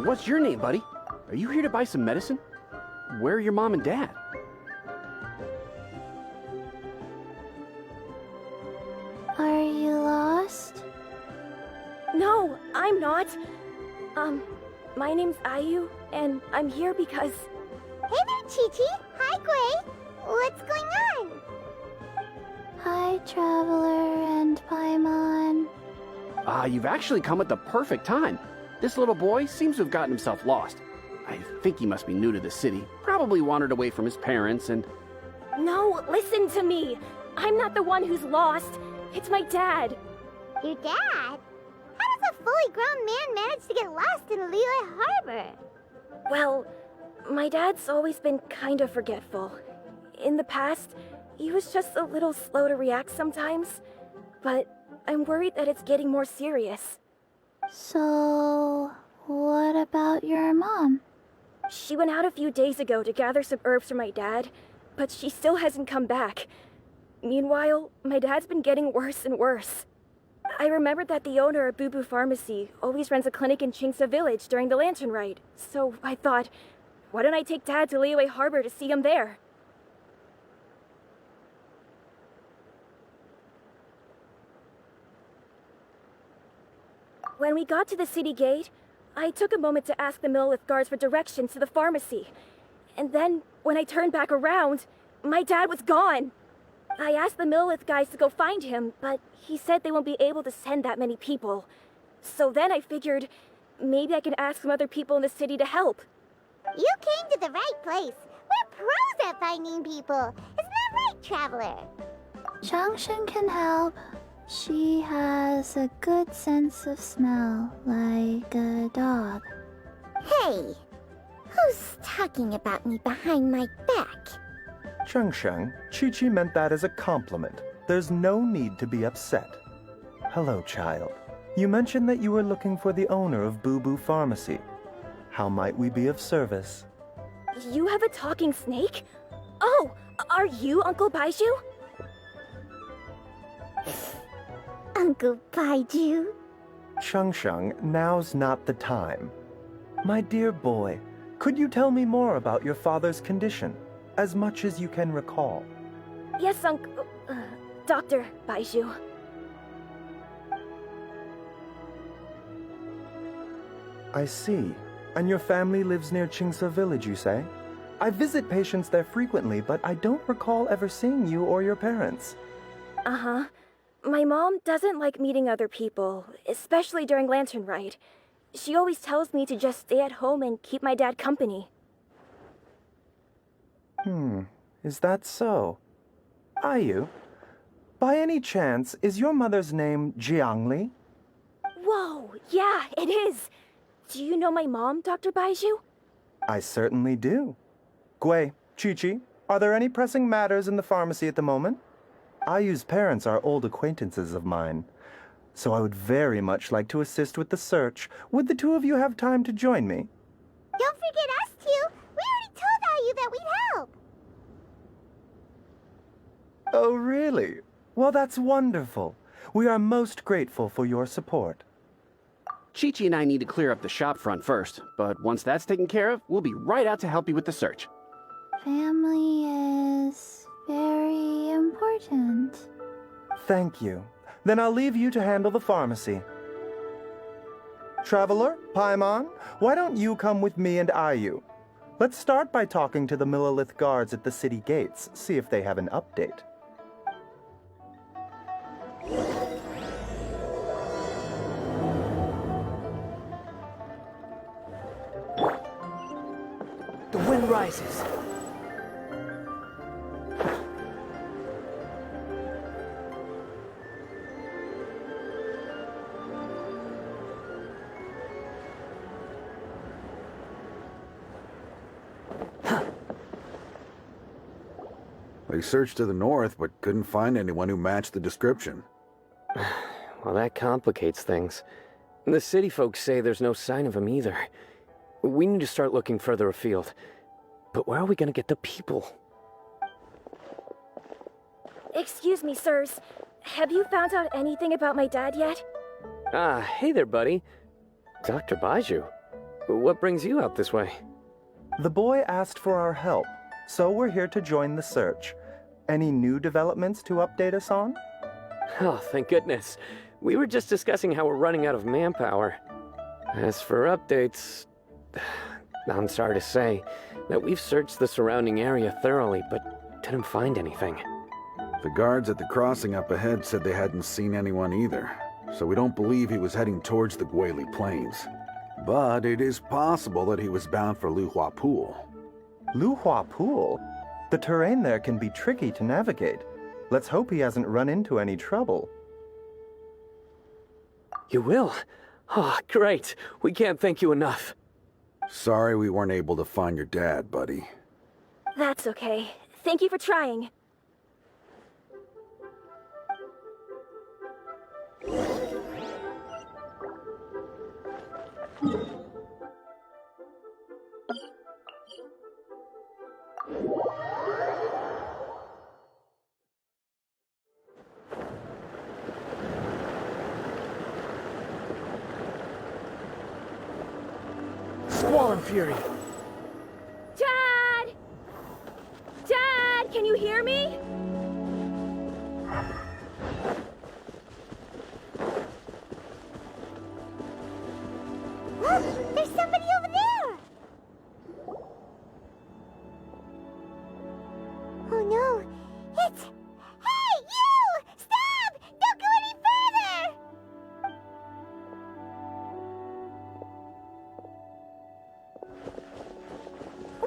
What's your name, buddy? Are you here to buy some medicine? Where are your mom and dad? Are you lost? No, I'm not. My name's Ayu, and I'm here because... Hey there, Chi-Chi. Hi, Gui. What's going on? Hi, Traveler and Paimon. You've actually come at the perfect time. This little boy seems to have gotten himself lost. I think he must be new to the city. Probably wandered away from his parents and... No, listen to me. I'm not the one who's lost. It's my dad. Your dad? How does a fully grown man manage to get lost in Liyue Harbor? Well, my dad's always been kind of forgetful. In the past, he was just a little slow to react sometimes. But I'm worried that it's getting more serious. So, what about your mom? She went out a few days ago to gather some herbs for my dad, but she still hasn't come back. Meanwhile, my dad's been getting worse and worse. I remembered that the owner of Boo Boo Pharmacy always runs a clinic in Chingsa Village during the Lantern Rite, so I thought, why don't I take Dad to Liyue Harbor to see him there? When we got to the city gate, I took a moment to ask the Millith guards for directions to the pharmacy. And then, when I turned back around, my dad was gone. I asked the Millith guys to go find him, but he said they won't be able to send that many people. So then I figured, maybe I can ask some other people in the city to help. You came to the right place. We're pros at finding people. Isn't that right, Traveler? Changshan can help. She has a good sense of smell, like a dog. Hey, who's talking about me behind my back? Chengsheng, Chi-Chi meant that as a compliment. There's no need to be upset. Hello, child. You mentioned that you were looking for the owner of Boo Boo Pharmacy. How might we be of service? You have a talking snake? Oh, are you Uncle Baizhu? Uncle Baizhu? Chengsheng, now's not the time. My dear boy, could you tell me more about your father's condition? As much as you can recall. Yes, Dr. Baizhu. I see. And your family lives near Chingsa Village, you say? I visit patients there frequently, but I don't recall ever seeing you or your parents. Uh-huh. My mom doesn't like meeting other people, especially during Lantern Rite. She always tells me to just stay at home and keep my dad company. Is that so? Ayu, by any chance, is your mother's name Jiangli? Whoa, yeah, it is. Do you know my mom, Dr. Baizhu? I certainly do. Gui, Chi-Chi, are there any pressing matters in the pharmacy at the moment? Ayu's parents are old acquaintances of mine, so I would very much like to assist with the search. Would the two of you have time to join me? Don't forget us two. We already told Ayu that we'd help. Oh, really? Well, that's wonderful. We are most grateful for your support. Chi-Chi and I need to clear up the shop front first, but once that's taken care of, we'll be right out to help you with the search. Family is very important. Thank you. Then I'll leave you to handle the pharmacy. Traveler, Paimon, why don't you come with me and Ayu? Let's start by talking to the Millith guards at the city gates, see if they have an update. The wind rises. They searched to the north, but couldn't find anyone who matched the description. Well, that complicates things. The city folks say there's no sign of him either. We need to start looking further afield. But where are we gonna get the people? Excuse me, sirs. Have you found out anything about my dad yet? Ah, hey there, buddy. Dr. Baizhu. What brings you out this way? The boy asked for our help, so we're here to join the search. Any new developments to update us on? Oh, thank goodness. We were just discussing how we're running out of manpower. As for updates, I'm sorry to say that we've searched the surrounding area thoroughly, but didn't find anything. The guards at the crossing up ahead said they hadn't seen anyone either, so we don't believe he was heading towards the Guili Plains. But it is possible that he was bound for Luhua Pool. Luhua Pool? The terrain there can be tricky to navigate. Let's hope he hasn't run into any trouble. You will? Oh, great. We can't thank you enough. Sorry we weren't able to find your dad, buddy. That's okay. Thank you for trying. Squall Fury! Dad! Dad, can you hear me? Look, there's somebody over there! Oh no, it's... Hey, you! Stop! Don't go any further!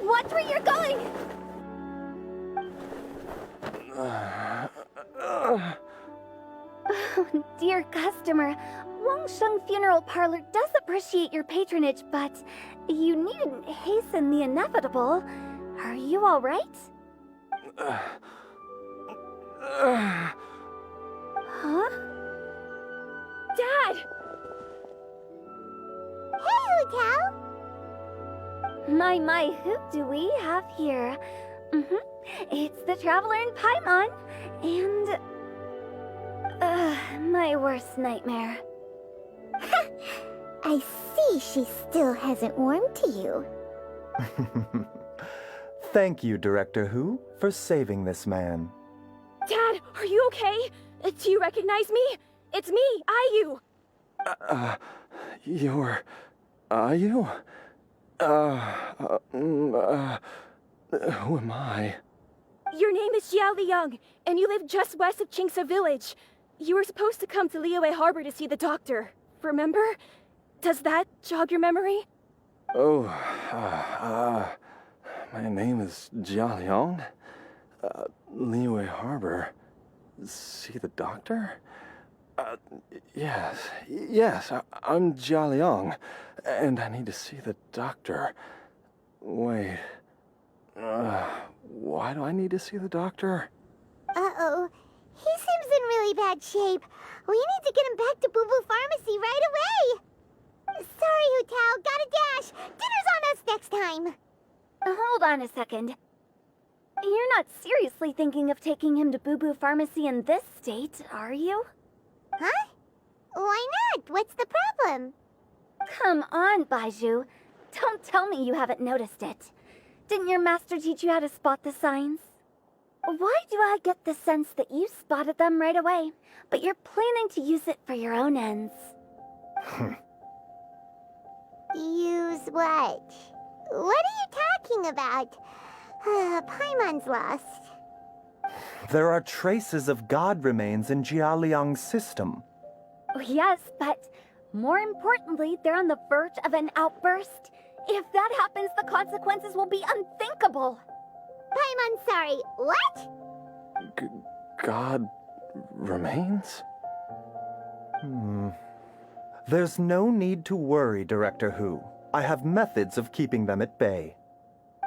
Watch where you're going! Oh, dear customer, Wangsheng Funeral Parlor does appreciate your patronage, but you needn't hasten the inevitable. Are you all right? Huh? Dad! Hey, Hu Tao! My, who do we have here? It's the Traveler in Paimon, and... my worst nightmare. I see she still hasn't warmed to you. Thank you, Director Hu, for saving this man. Dad, are you okay? Do you recognize me? It's me, Ayu. Are you? Who am I? Your name is Jia Liang, and you live just west of Qingse Village. You were supposed to come to Liyue Harbor to see the doctor. Remember? Does that jog your memory? Oh, my name is Jia Liang. Liyue Harbor. See the doctor? Yes, I'm Jia Liang, and I need to see the doctor. Wait, why do I need to see the doctor? Uh-oh. He seems in really bad shape. We need to get him back to Boo Boo Pharmacy right away. Sorry, Hu Tao. Gotta dash. Dinner's on us next time. Hold on a second. You're not seriously thinking of taking him to Boo Boo Pharmacy in this state, are you? Huh? Why not? What's the problem? Come on, Baizhu. Don't tell me you haven't noticed it. Didn't your master teach you how to spot the signs? Why do I get the sense that you spotted them right away, but you're planning to use it for your own ends? Use what? What are you talking about? Paimon's lost. There are traces of god remains in Jia Liang's system. Oh, yes, but more importantly, they're on the verge of an outburst. If that happens, the consequences will be unthinkable. Paimon's sorry. What? God remains? There's no need to worry, Director Hu. I have methods of keeping them at bay.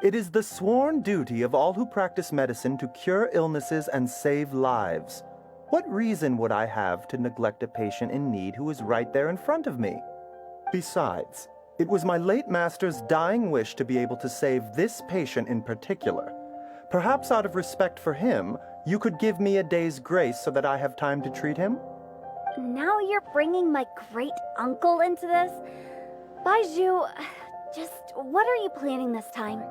It is the sworn duty of all who practice medicine to cure illnesses and save lives. What reason would I have to neglect a patient in need who is right there in front of me? Besides, it was my late master's dying wish to be able to save this patient in particular. Perhaps out of respect for him, you could give me a day's grace so that I have time to treat him? Now you're bringing my great-uncle into this? Baizhu, Just what are you planning this time?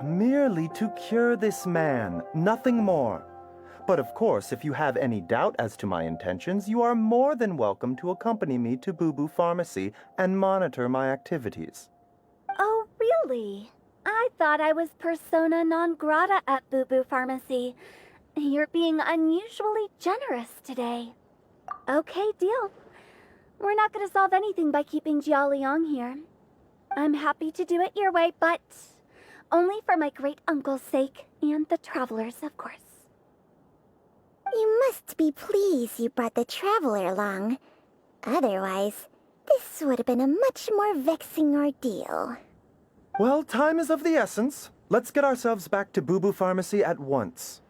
Merely to cure this man, nothing more. But of course, if you have any doubt as to my intentions, you are more than welcome to accompany me to Boo Boo Pharmacy and monitor my activities. Oh, really? I thought I was persona non grata at Boo Boo Pharmacy. You're being unusually generous today. Okay, deal. We're not going to solve anything by keeping Jialiang here. I'm happy to do it your way, but only for my great-uncle's sake and the travelers, of course. You must be pleased you brought the traveler along. Otherwise, this would have been a much more vexing ordeal. Well, time is of the essence. Let's get ourselves back to Boo Boo Pharmacy at once.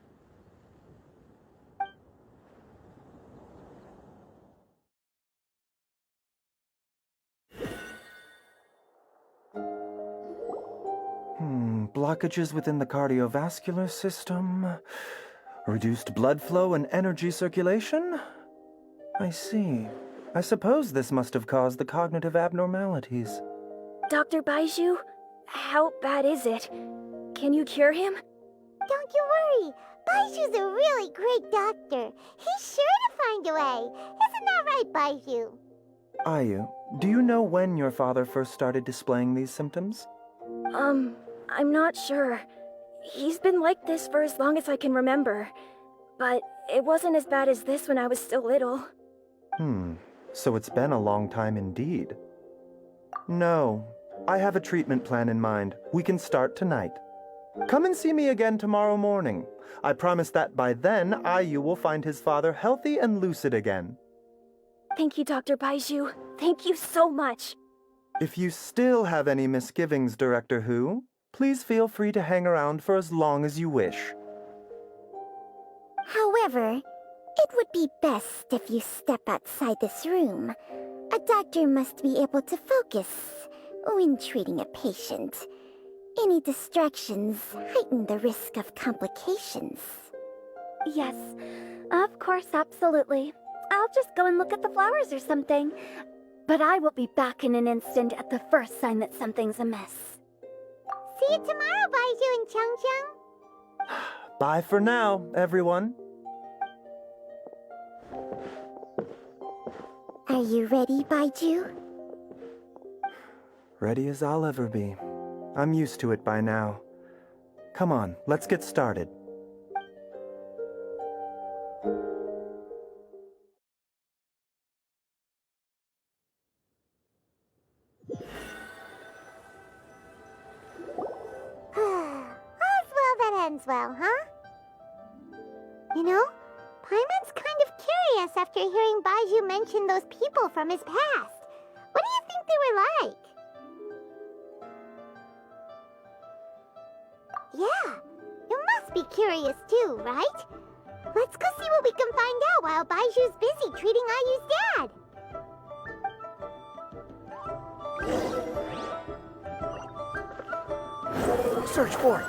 Blockages within the cardiovascular system, reduced blood flow and energy circulation? I see. I suppose this must have caused the cognitive abnormalities. Dr. Baizhu, how bad is it? Can you cure him? Don't you worry. Baizhu's a really great doctor. He's sure to find a way. Isn't that right, Baizhu? Ayu, do you know when your father first started displaying these symptoms? I'm not sure. He's been like this for as long as I can remember. But it wasn't as bad as this when I was still little. So it's been a long time indeed. No, I have a treatment plan in mind. We can start tonight. Come and see me again tomorrow morning. I promise that by then, Ayu will find his father healthy and lucid again. Thank you, Dr. Baizhu. Thank you so much. If you still have any misgivings, Director Hu, please feel free to hang around for as long as you wish. However, it would be best if you step outside this room. A doctor must be able to focus when treating a patient. Any distractions heighten the risk of complications. Yes, of course, absolutely. I'll just go and look at the flowers or something. But I will be back in an instant at the first sign that something's amiss. See you tomorrow, Baizhu and Chang. Bye for now, everyone. Are you ready, Baizhu? Ready as I'll ever be. I'm used to it by now. Come on, let's get started. Well, huh? You know, Paimon's kind of curious after hearing Baizhu mention those people from his past. What do you think they were like? Yeah, you must be curious too, right? Let's go see what we can find out while Baizhu's busy treating Ayu's dad. Search for it.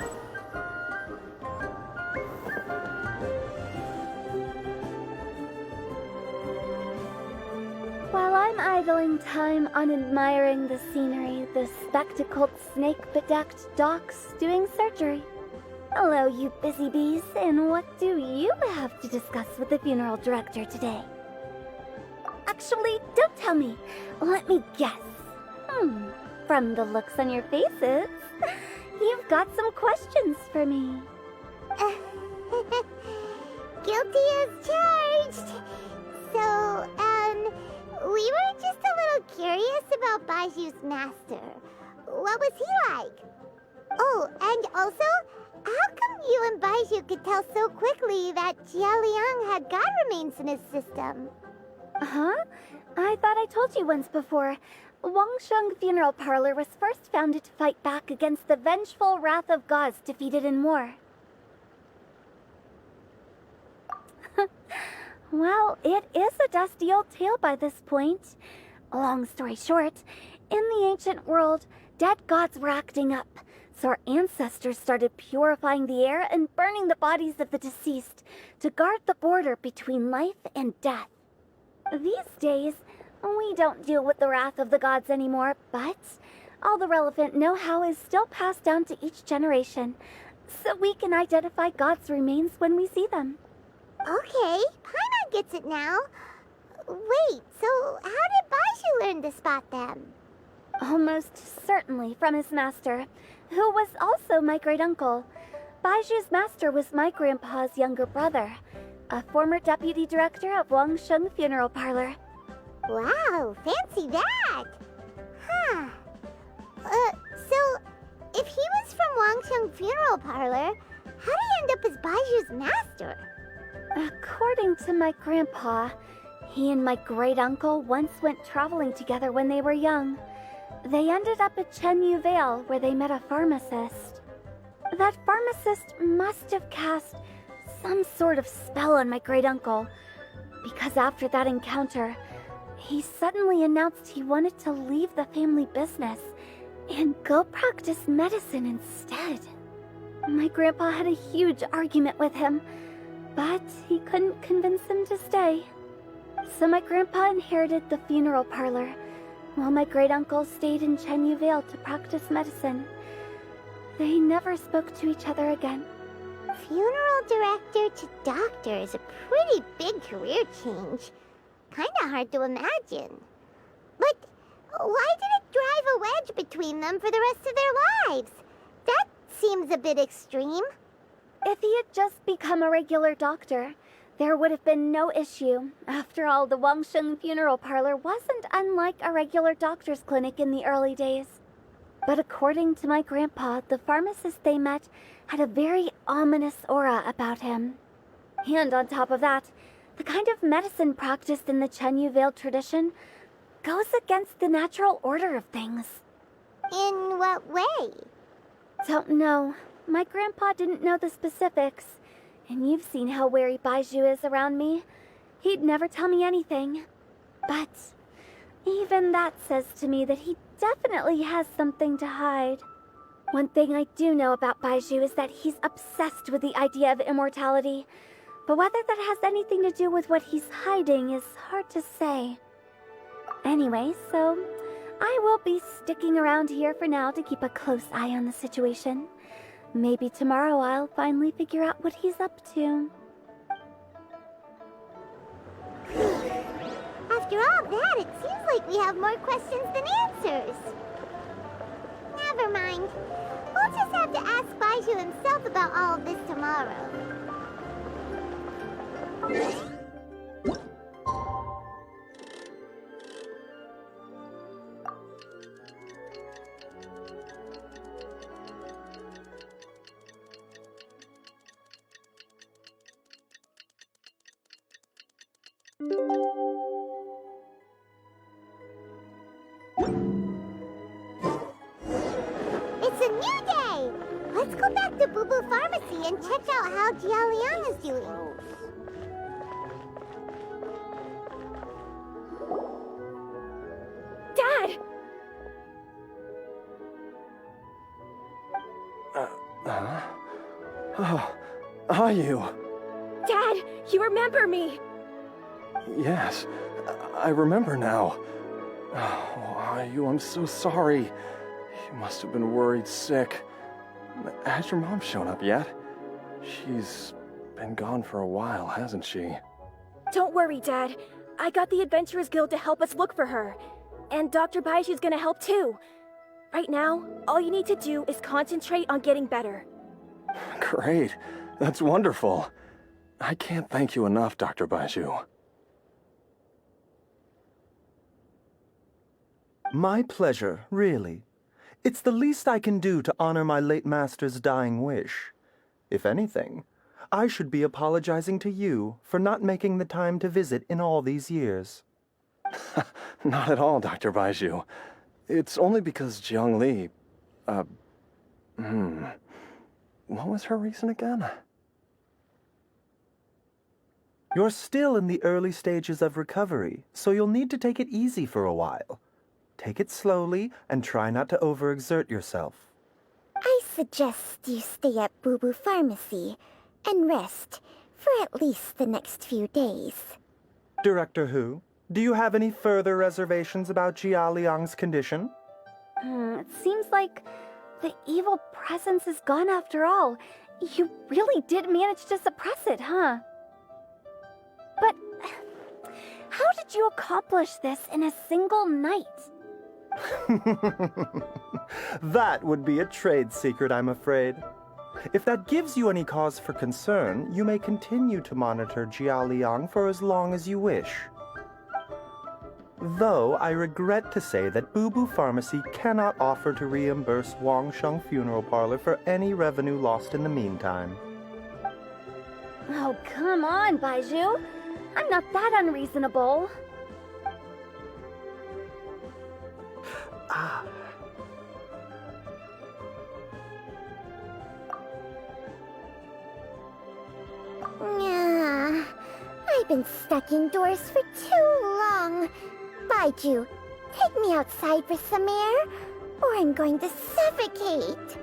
While I'm idling time on admiring the scenery, the spectacled snake-bedecked docs doing surgery. Hello, you busy bees, and what do you have to discuss with the funeral director today? Actually, don't tell me. Let me guess. From the looks on your faces, you've got some questions for me. Guilty as charged. So, we were just a little curious about Baizhu's master. What was he like? Oh, and also, how come you and Baizhu could tell so quickly that Jialiang had god remains in his system? Huh? I thought I told you once before. Wangsheng Funeral Parlor was first founded to fight back against the vengeful wrath of gods defeated in war. Well, it is a dusty old tale by this point. Long story short, in the ancient world, dead gods were acting up, so our ancestors started purifying the air and burning the bodies of the deceased to guard the border between life and death. These days, we don't deal with the wrath of the gods anymore, but All the relevant know-how is still passed down to each generation, so we can identify God's remains when we see them. Okay, Paimon gets it now. Wait, so how did Baizhu learn to spot them? Almost certainly from his master, who was also my great-uncle. Baizhu's master was my grandpa's younger brother, a former deputy director of Wangsheng Funeral Parlor. Wow, fancy that! Huh. So, if he was from Wangsheng Funeral Parlor, how did he end up as Baizhu's master? According to my grandpa, he and my great-uncle once went traveling together when they were young. They ended up at Chenyu Vale, where they met a pharmacist. That pharmacist must have cast some sort of spell on my great-uncle, because after that encounter, he suddenly announced he wanted to leave the family business and go practice medicine instead. My grandpa had a huge argument with him, but he couldn't convince him to stay. So my grandpa inherited the funeral parlor, while my great-uncle stayed in Chenyu Vale to practice medicine. They never spoke to each other again. Funeral director to doctor is a pretty big career change. Kinda hard to imagine. But why did it drive a wedge between them for the rest of their lives? That seems a bit extreme. If he had just become a regular doctor, there would have been no issue. After all, the Wangsheng Funeral Parlor wasn't unlike a regular doctor's clinic in the early days. But according to my grandpa, the pharmacist they met had a very ominous aura about him. And on top of that, the kind of medicine practiced in the Chenyu Vale tradition goes against the natural order of things. In what way? Don't know. My grandpa didn't know the specifics. And you've seen how wary Baizhu is around me. He'd never tell me anything. But even that says to me that he definitely has something to hide. One thing I do know about Baizhu is that he's obsessed with the idea of immortality. But whether that has anything to do with what he's hiding is hard to say. Anyway, so I will be sticking around here for now to keep a close eye on the situation. Maybe tomorrow I'll finally figure out what he's up to. After all that, it seems like we have more questions than answers. Never mind. We'll just have to ask Baizhu himself about all of this tomorrow. It's a new day! Let's go back to Boo Boo Pharmacy and check out how Jia Liang is doing. Dad! Oh, are you? Dad, you remember me! Yes, I remember now. Oh, are you? I'm so sorry. You must have been worried sick. Has your mom shown up yet? She's been gone for a while, hasn't she? Don't worry, Dad. I got the Adventurers Guild to help us look for her. And Dr. Baizhu's gonna help too. Right now, all you need to do is concentrate on getting better. Great. That's wonderful. I can't thank you enough, Dr. Baizhu. My pleasure, really. It's the least I can do to honor my late master's dying wish. If anything, I should be apologizing to you for not making the time to visit in all these years. Not at all, Dr. Baizhu. It's only because Jiang Li... What was her reason again? You're still in the early stages of recovery, so you'll need to take it easy for a while. Take it slowly and try not to overexert yourself. I suggest you stay at Boo Boo Pharmacy and rest for at least the next few days. Director Hu, do you have any further reservations about Jia Liang's condition? It seems like the evil presence is gone after all. You really did manage to suppress it, huh? But how did you accomplish this in a single night? That would be a trade secret, I'm afraid. If that gives you any cause for concern, you may continue to monitor Jialiang for as long as you wish. Though I regret to say that Boo Boo Pharmacy cannot offer to reimburse Wangsheng Funeral Parlor for any revenue lost in the meantime. Oh, come on, Baizhu. I'm not that unreasonable. Ah. Yeah, I've been stuck indoors for too long. Baizhu, take me outside for some air, or I'm going to suffocate.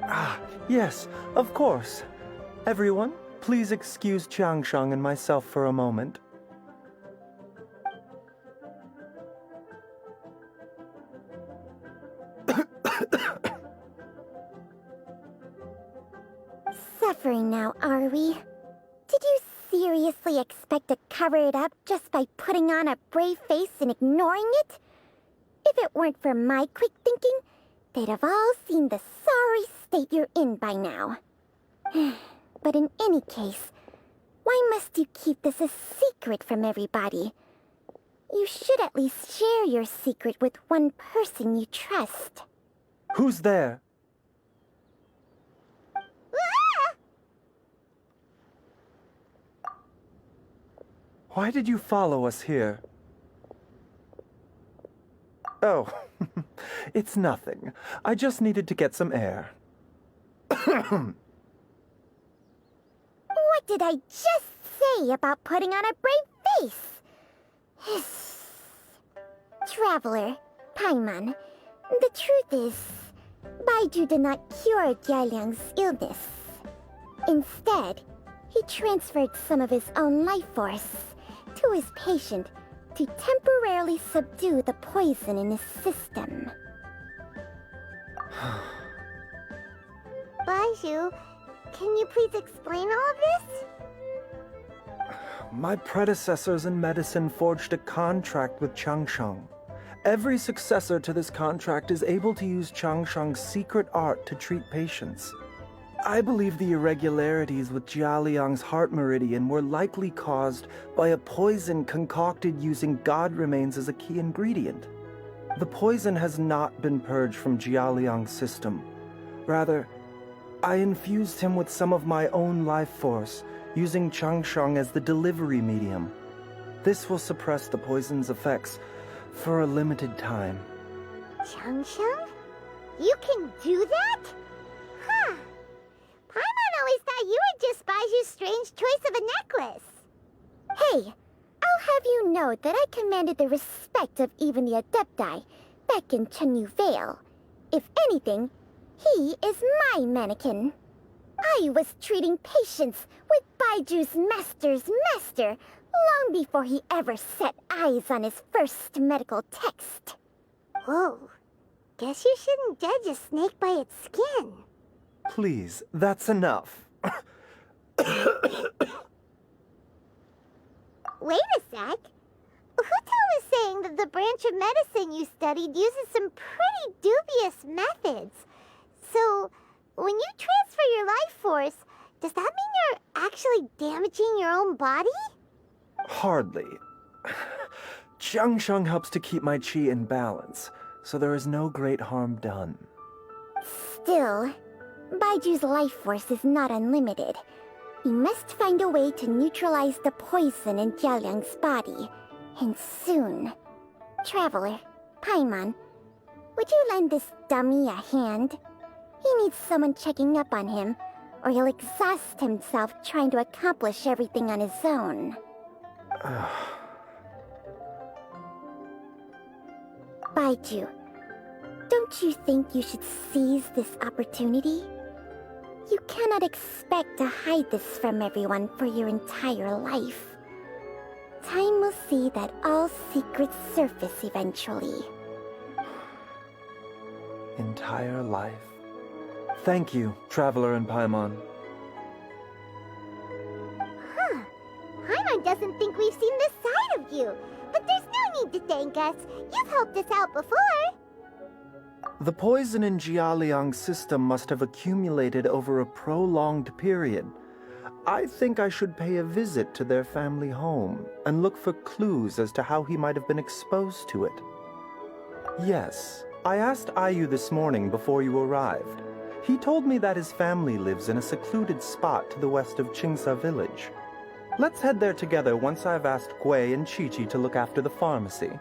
Ah, yes, of course. Everyone, please excuse Changsheng and myself for a moment. Suffering now, are we? Did you seriously expect to cover it up just by putting on a brave face and ignoring it? If it weren't for my quick thinking, they'd have all seen the sorry state you're in by now. But in any case, why must you keep this a secret from everybody? You should at least share your secret with one person you trust. Who's there? Why did you follow us here? Oh, it's nothing. I just needed to get some air. What did I just say about putting on a brave face? Traveler, Paimon, the truth is, Baizhu did not cure Jialiang's illness. Instead, he transferred some of his own life force to his patient to temporarily subdue the poison in his system. Baizhu, can you please explain all of this? My predecessors in medicine forged a contract with Changsheng. Every successor to this contract is able to use Changsheng's secret art to treat patients. I believe the irregularities with Jialiang's heart meridian were likely caused by a poison concocted using god remains as a key ingredient. The poison has not been purged from Jialiang's system. Rather, I infused him with some of my own life force, using Changsheng as the delivery medium. This will suppress the poison's effects for a limited time. Changsheng? You can do that? Huh. Paimon always thought you were just Baiju's strange choice of a necklace. Hey, I'll have you know that I commanded the respect of even the Adepti back in Chenyu Vale. If anything, he is my mannequin. I was treating patients with Baiju's master's master long before he ever set eyes on his first medical text. Whoa. Guess you shouldn't judge a snake by its skin. Please, that's enough. Wait a sec. Huto was saying that the branch of medicine you studied uses some pretty dubious methods. So, when you transfer your life force, does that mean you're actually damaging your own body? Hardly. Changsheng helps to keep my chi in balance, so there is no great harm done. Still, Baiju's life force is not unlimited. We must find a way to neutralize the poison in Jialiang's body, and soon. Traveler, Paimon, would you lend this dummy a hand? He needs someone checking up on him, or he'll exhaust himself trying to accomplish everything on his own. Baizhu, don't you think you should seize this opportunity? You cannot expect to hide this from everyone for your entire life. Time will see that all secrets surface eventually. entire life. Thank you, Traveler and Paimon. Huh. Paimon doesn't think we've seen this side of you. But there's no need to thank us. You've helped us out before. The poison in Jialiang's system must have accumulated over a prolonged period. I think I should pay a visit to their family home and look for clues as to how he might have been exposed to it. Yes, I asked Ayu this morning before you arrived. He told me that his family lives in a secluded spot to the west of Qingsa village. Let's head there together once I've asked Gui and Chi-Chi to look after the pharmacy.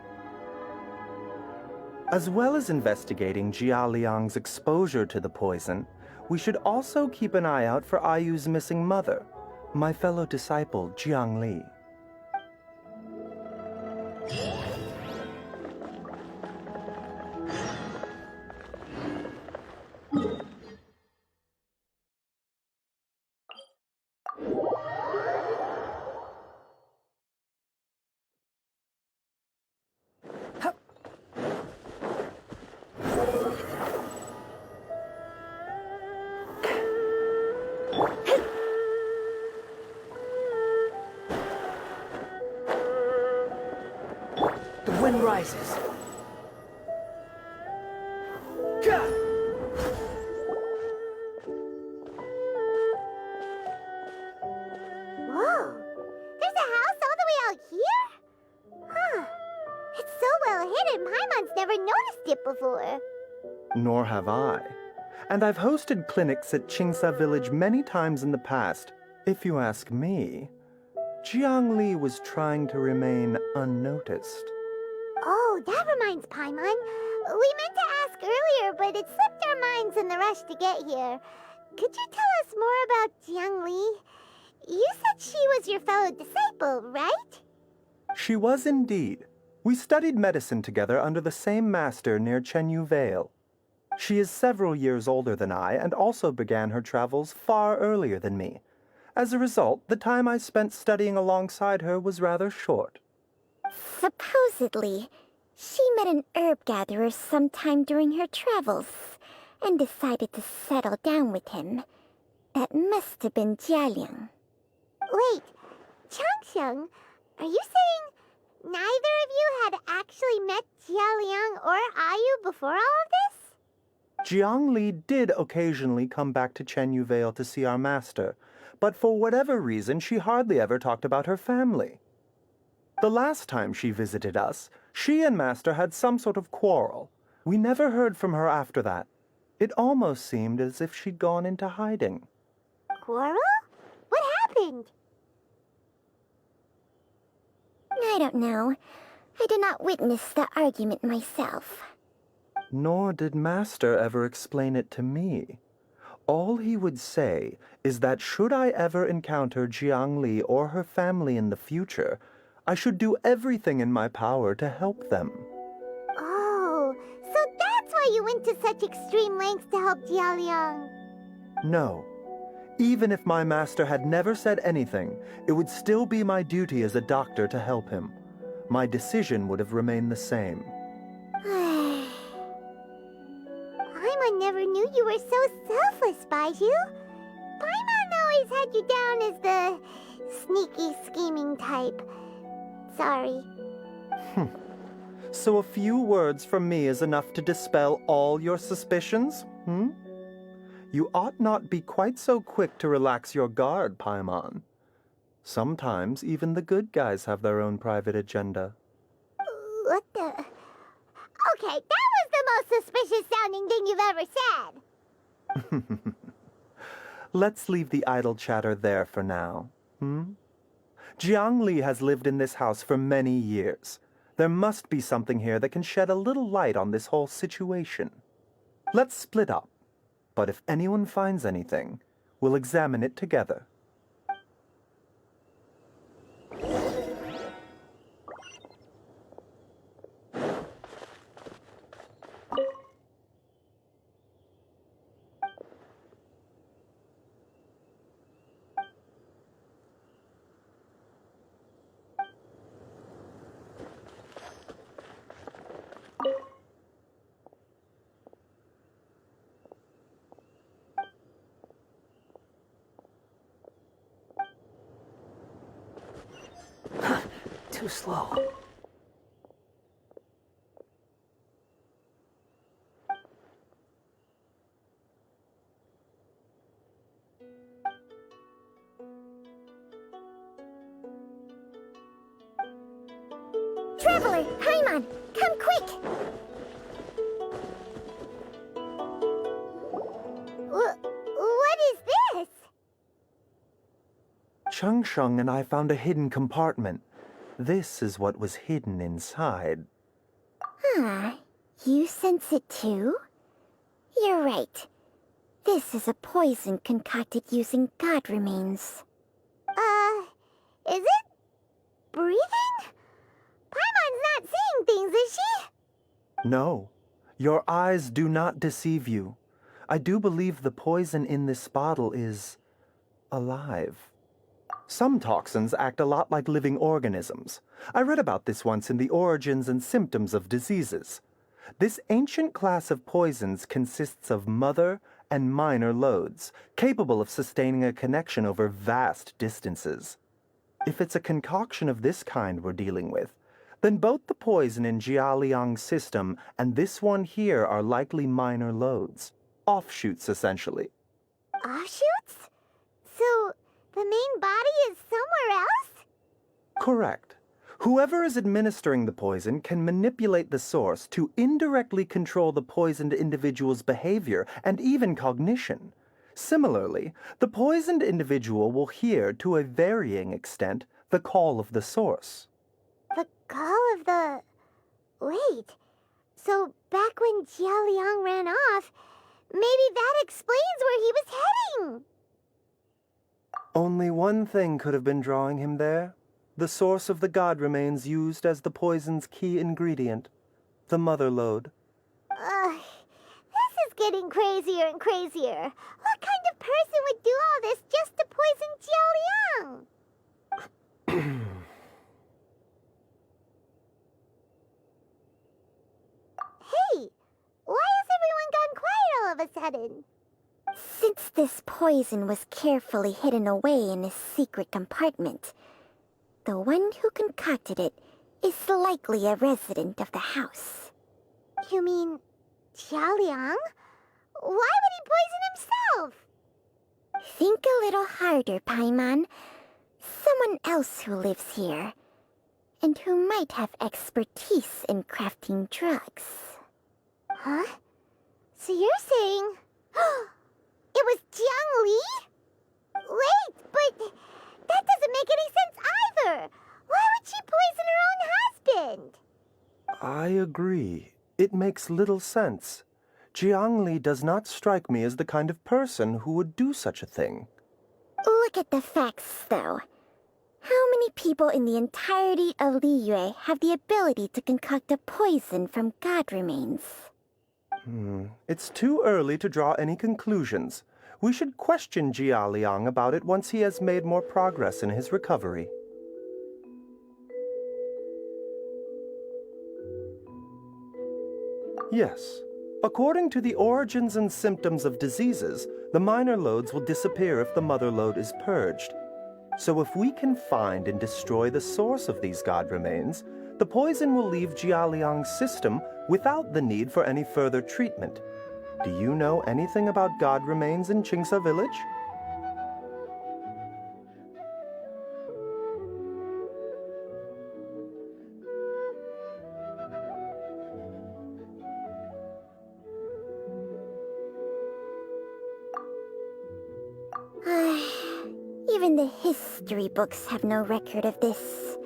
As well as investigating Jia Liang's exposure to the poison, we should also keep an eye out for Ayu's missing mother, my fellow disciple Jiang Li. The wind rises. Whoa! There's a house all the way out here? Huh. It's so well hidden, Paimon's never noticed it before. Nor have I. And I've hosted clinics at Qingsa village many times in the past. If you ask me, Jiang Li was trying to remain unnoticed. Oh, that reminds Paimon. We meant to ask earlier, but it slipped our minds in the rush to get here. Could you tell us more about Jiang Li? You said she was your fellow disciple, right? She was indeed. We studied medicine together under the same master near Chenyu Vale. She is several years older than I and also began her travels far earlier than me. As a result, the time I spent studying alongside her was rather short. Supposedly, she met an herb gatherer sometime during her travels and decided to settle down with him. That must have been Jialiang. Wait, Changxiang, are you saying neither of you had actually met Jialiang or Ayu before all of this? Jiang Li did occasionally come back to Chenyu Vale to see our master, but for whatever reason she hardly ever talked about her family. The last time she visited us, she and Master had some sort of quarrel. We never heard from her after that. It almost seemed as if she'd gone into hiding. Quarrel? What happened? I don't know. I did not witness the argument myself. Nor did Master ever explain it to me. All he would say is that should I ever encounter Jiang Li or her family in the future, I should do everything in my power to help them. Oh, so that's why you went to such extreme lengths to help Jialiang. No. Even if my master had never said anything, it would still be my duty as a doctor to help him. My decision would have remained the same. Paimon never knew you were so selfless, Baizhu. Paimon always had you down as the sneaky, scheming type. Sorry. So a few words from me is enough to dispel all your suspicions, You ought not be quite so quick to relax your guard, Paimon. Sometimes even the good guys have their own private agenda. What the... Okay, that was the most suspicious sounding thing you've ever said. Let's leave the idle chatter there for now, Jiang Li has lived in this house for many years. There must be something here that can shed a little light on this whole situation. Let's split up, but if anyone finds anything, we'll examine it together. too slow. Traveler, Paimon, come quick! What is this? Chung Shung and I found a hidden compartment. This is what was hidden inside. Huh. You sense it too? You're right. This is a poison concocted using god remains. Is it? Breathing? Paimon's not seeing things, is she? No, your eyes do not deceive you. I do believe the poison in this bottle is alive. Some toxins act a lot like living organisms. I read about this once in the Origins and Symptoms of Diseases. This ancient class of poisons consists of mother and minor loads, capable of sustaining a connection over vast distances. If it's a concoction of this kind we're dealing with, then both the poison in Jialiang's system and this one here are likely minor loads. Offshoots, essentially. Offshoots? So, the main body is somewhere else? Correct. Whoever is administering the poison can manipulate the source to indirectly control the poisoned individual's behavior and even cognition. Similarly, the poisoned individual will hear, to a varying extent, the call of the source. The call of the... Wait. So, back when Jia Liang ran off, maybe that explains where he was heading! Only one thing could have been drawing him there. The source of the god remains used as the poison's key ingredient, the mother lode. This is getting crazier and crazier. What kind of person would do all this just to poison Jia Liang? Hey, why has everyone gone quiet all of a sudden? Since this poison was carefully hidden away in a secret compartment, the one who concocted it is likely a resident of the house. You mean Jia Liang? Why would he poison himself? Think a little harder, Paimon. Someone else who lives here, and who might have expertise in crafting drugs. Huh? So you're saying... it was Jiang Li? Wait, but that doesn't make any sense either! Why would she poison her own husband? I agree. It makes little sense. Jiang Li does not strike me as the kind of person who would do such a thing. Look at the facts, though. How many people in the entirety of Liyue have the ability to concoct a poison from god remains? It's too early to draw any conclusions. We should question Jia Liang about it once he has made more progress in his recovery. Yes. According to the Origins and Symptoms of Diseases, the minor loads will disappear if the mother lode is purged. So if we can find and destroy the source of these god remains, the poison will leave Jia Liang's system without the need for any further treatment. Do you know anything about god remains in Qingsa village? Even the history books have no record of this.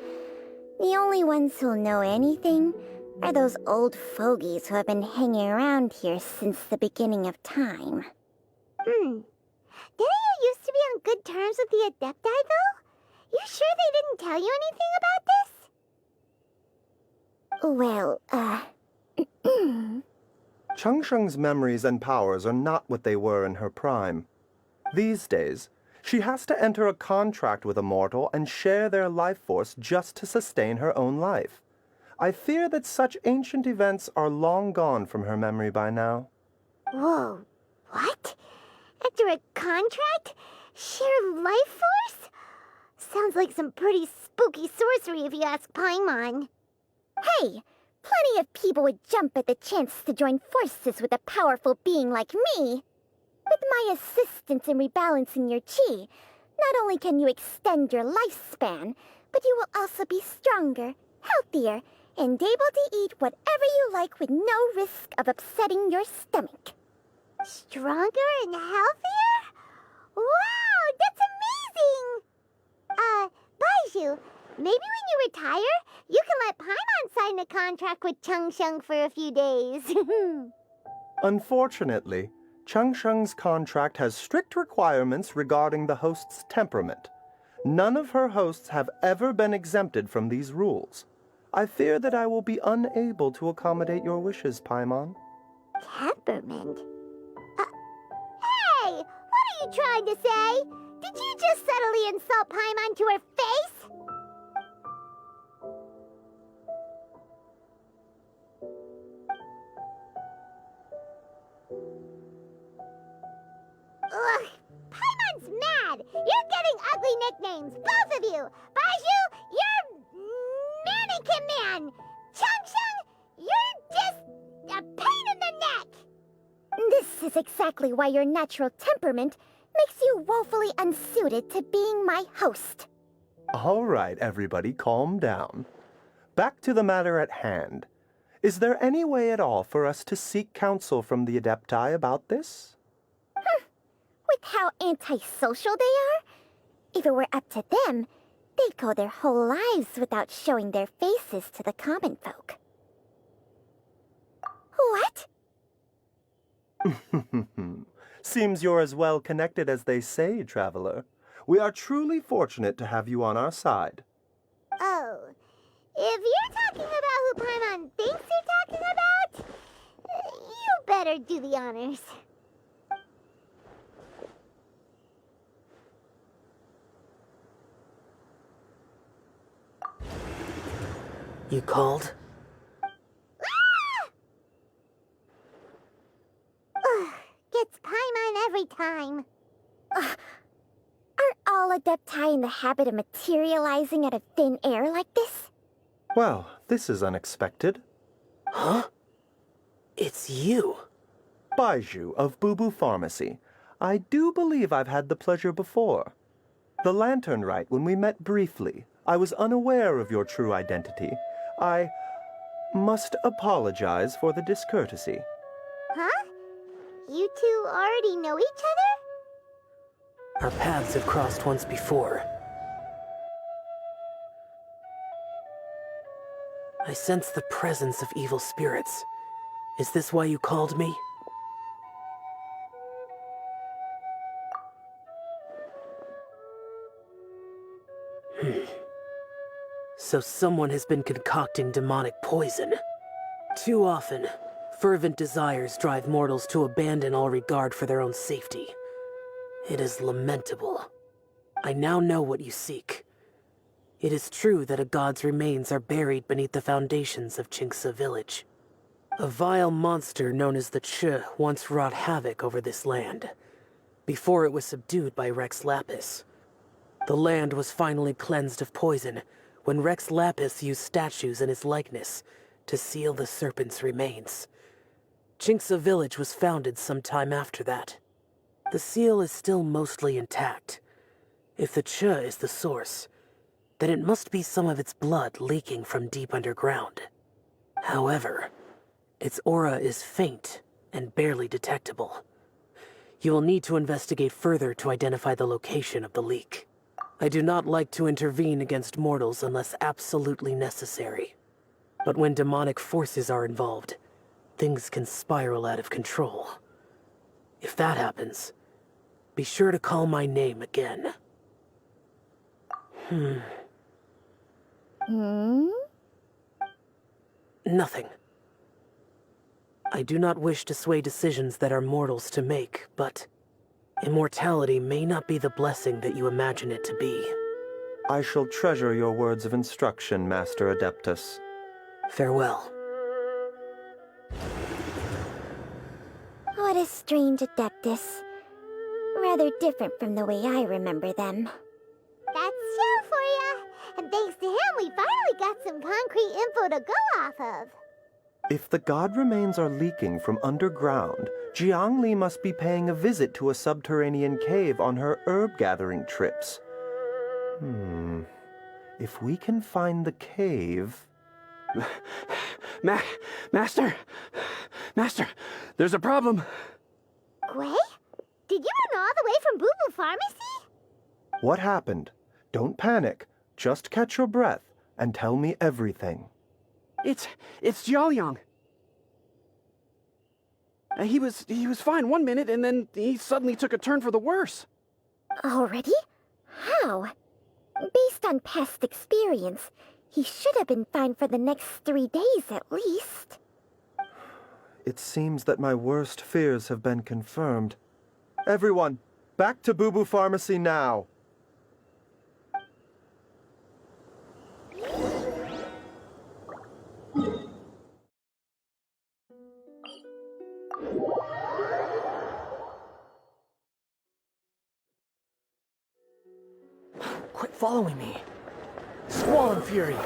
The only ones who'll know anything are those old fogies who have been hanging around here since the beginning of time. Didn't you used to be on good terms with the Adepti, though? You sure they didn't tell you anything about this? Changsheng's memories and powers are not what they were in her prime. These days, she has to enter a contract with a mortal and share their life force just to sustain her own life. I fear that such ancient events are long gone from her memory by now. Whoa, what? Enter a contract? Share life force? sounds like some pretty spooky sorcery if you ask Paimon. Hey, plenty of people would jump at the chance to join forces with a powerful being like me. With my assistance in rebalancing your chi, not only can you extend your lifespan, but you will also be stronger, healthier, and able to eat whatever you like with no risk of upsetting your stomach. Stronger and healthier? Wow, that's amazing! Baizhu, maybe when you retire, you can let Paimon sign a contract with Changsheng for a few days. Unfortunately, Changsheng's contract has strict requirements regarding the host's temperament. None of her hosts have ever been exempted from these rules. I fear that I will be unable to accommodate your wishes, Paimon. Temperament? Hey! What are you trying to say? Did you just subtly insult Paimon to her face? Ugh! Paimon's mad! You're getting ugly nicknames, both of you! Baizhu, you're Mannequin Man! Changsheng, you're just a pain in the neck! This is exactly why your natural temperament makes you woefully unsuited to being my host. All right, everybody, calm down. Back to the matter at hand. Is there any way at all for us to seek counsel from the Adepti about this? With how antisocial they are, if it were up to them, they'd go their whole lives without showing their faces to the common folk. What? Seems you're as well connected as they say, traveler. We are truly fortunate to have you on our side. Oh, if you're talking about who Paimon thinks you're talking about, you better do the honors. You called? Ugh, gets Paimon every time. Are all Adepti in the habit of materializing out of thin air like this? Well, this is unexpected. Huh? It's you. Baizhu of Boo Pharmacy. I do believe I've had the pleasure before. The Lantern Rite, when we met briefly, I was unaware of your true identity. I must apologize for the discourtesy. Huh? You two already know each other? Our paths have crossed once before. I sense the presence of evil spirits. Is this why you called me? So someone has been concocting demonic poison. Too often, fervent desires drive mortals to abandon all regard for their own safety. It is lamentable. I now know what you seek. It is true that a god's remains are buried beneath the foundations of Qingce village. A vile monster known as the Che once wrought havoc over this land, before it was subdued by Rex Lapis. The land was finally cleansed of poison when Rex Lapis used statues in his likeness to seal the serpent's remains. Qingce village was founded some time after that. The seal is still mostly intact. If the Che is the source, then it must be some of its blood leaking from deep underground. However, its aura is faint and barely detectable. You will need to investigate further to identify the location of the leak. I do not like to intervene against mortals unless absolutely necessary. But when demonic forces are involved, things can spiral out of control. If that happens, be sure to call my name again. Nothing. I do not wish to sway decisions that are mortals to make, but immortality may not be the blessing that you imagine it to be. I shall treasure your words of instruction, Master Adeptus. Farewell. What a strange Adeptus. Rather different from the way I remember them. That's Shell for ya. And thanks to him, we finally got some concrete info to go off of. If the god remains are leaking from underground, Jiangli must be paying a visit to a subterranean cave on her herb gathering trips. If we can find the cave... Master! Master, there's a problem. Gwei? Did you run all the way from Boo Boo Pharmacy? What happened? Don't panic. Just catch your breath and tell me everything. It's Jiaoliang. He was fine one minute, and then he suddenly took a turn for the worse. Already? How? Based on past experience, he should have been fine for the next 3 days at least. It seems that my worst fears have been confirmed. Everyone, back to Boo Boo Pharmacy now. Quit following me. Squall and Fury.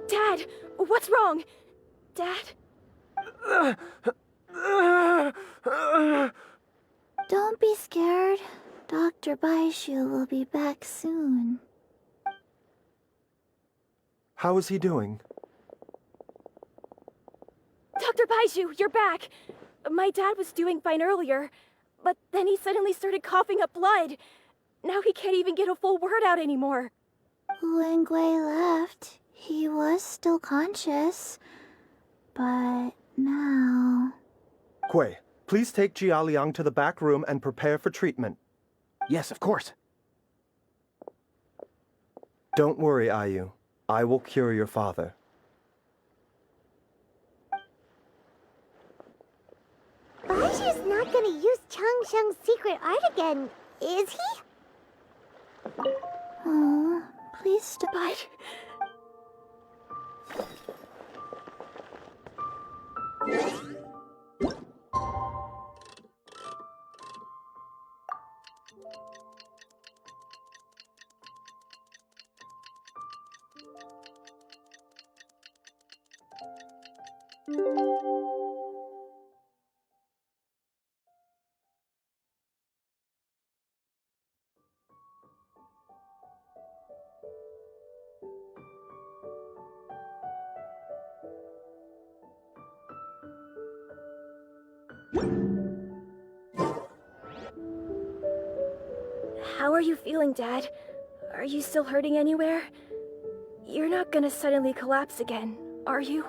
Dad, what's wrong? Dad? Don't be scared. Dr. Baizhu will be back soon. How is he doing? Dr. Baizhu, you're back! My dad was doing fine earlier, but then he suddenly started coughing up blood. Now he can't even get a full word out anymore. When Gwei left, he was still conscious. But now... Gwei, please take Jiaoliang to the back room and prepare for treatment. Yes, of course. Don't worry, Ayu. I will cure your father. Baizhu's not gonna use Changsheng's secret art again, is he? Oh, please stop. How are you feeling, Dad? Are you still hurting anywhere? You're not gonna suddenly collapse again, are you?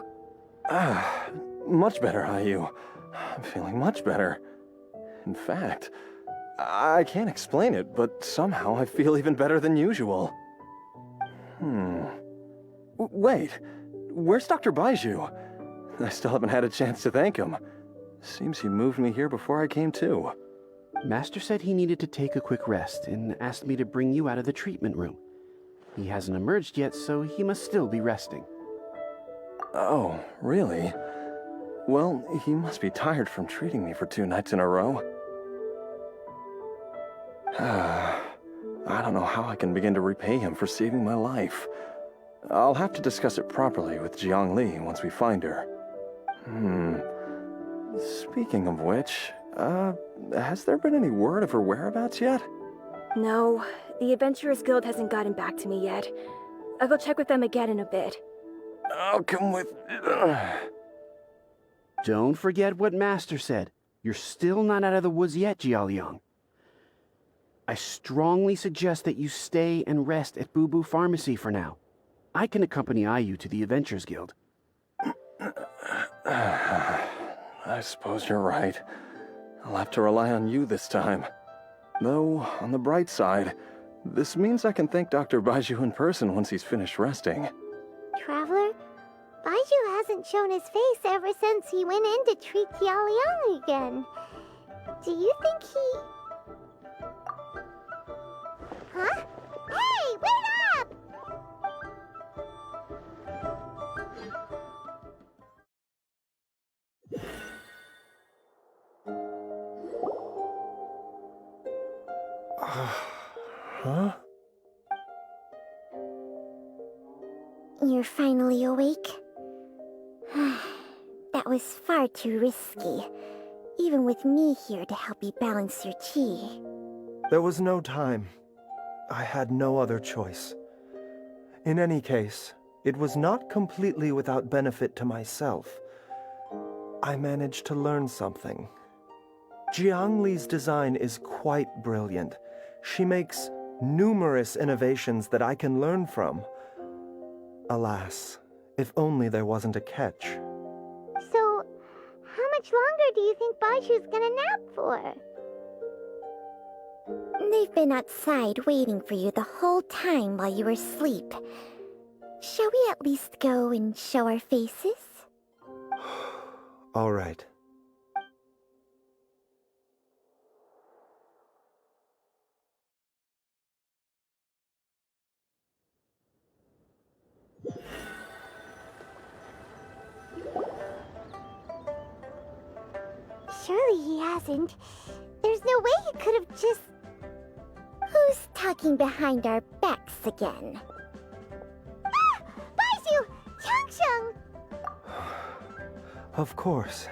Much better, Ayu. I'm feeling much better. In fact, I can't explain it, but somehow I feel even better than usual. Wait, where's Dr. Baizhu? I still haven't had a chance to thank him. Seems he moved me here before I came to. Master said he needed to take a quick rest and asked me to bring you out of the treatment room. He hasn't emerged yet, so he must still be resting. Oh, really? Well, he must be tired from treating me for 2 nights in a row. I don't know how I can begin to repay him for saving my life. I'll have to discuss it properly with Jiangli once we find her. Speaking of which, has there been any word of her whereabouts yet? No, the Adventurers Guild hasn't gotten back to me yet. I'll go check with them again in a bit. I'll come with... Don't forget what Master said. You're still not out of the woods yet, Jiaoliang. I strongly suggest that you stay and rest at Boo Boo Pharmacy for now. I can accompany Ayu to the Adventurers Guild. I suppose you're right. I'll have to rely on you this time. Though, on the bright side, this means I can thank Dr. Baizhu in person once he's finished resting. Traveler, Baizhu hasn't shown his face ever since he went in to treat Jiaoliang again. Do you think he... Huh? Hey, wait up! Huh? You're finally awake? That was far too risky, even with me here to help you balance your chi. There was no time. I had no other choice. In any case, it was not completely without benefit to myself. I managed to learn something. Jiang Li's design is quite brilliant. She makes numerous innovations that I can learn from. Alas, if only there wasn't a catch. So, how much longer do you think Baizhu's gonna nap for? They've been outside waiting for you the whole time while you were asleep. Shall we at least go and show our faces? All right. Surely he hasn't. There's no way he could have just... Who's talking behind our backs again? Ah! Baizhu! Changsheng! Of course.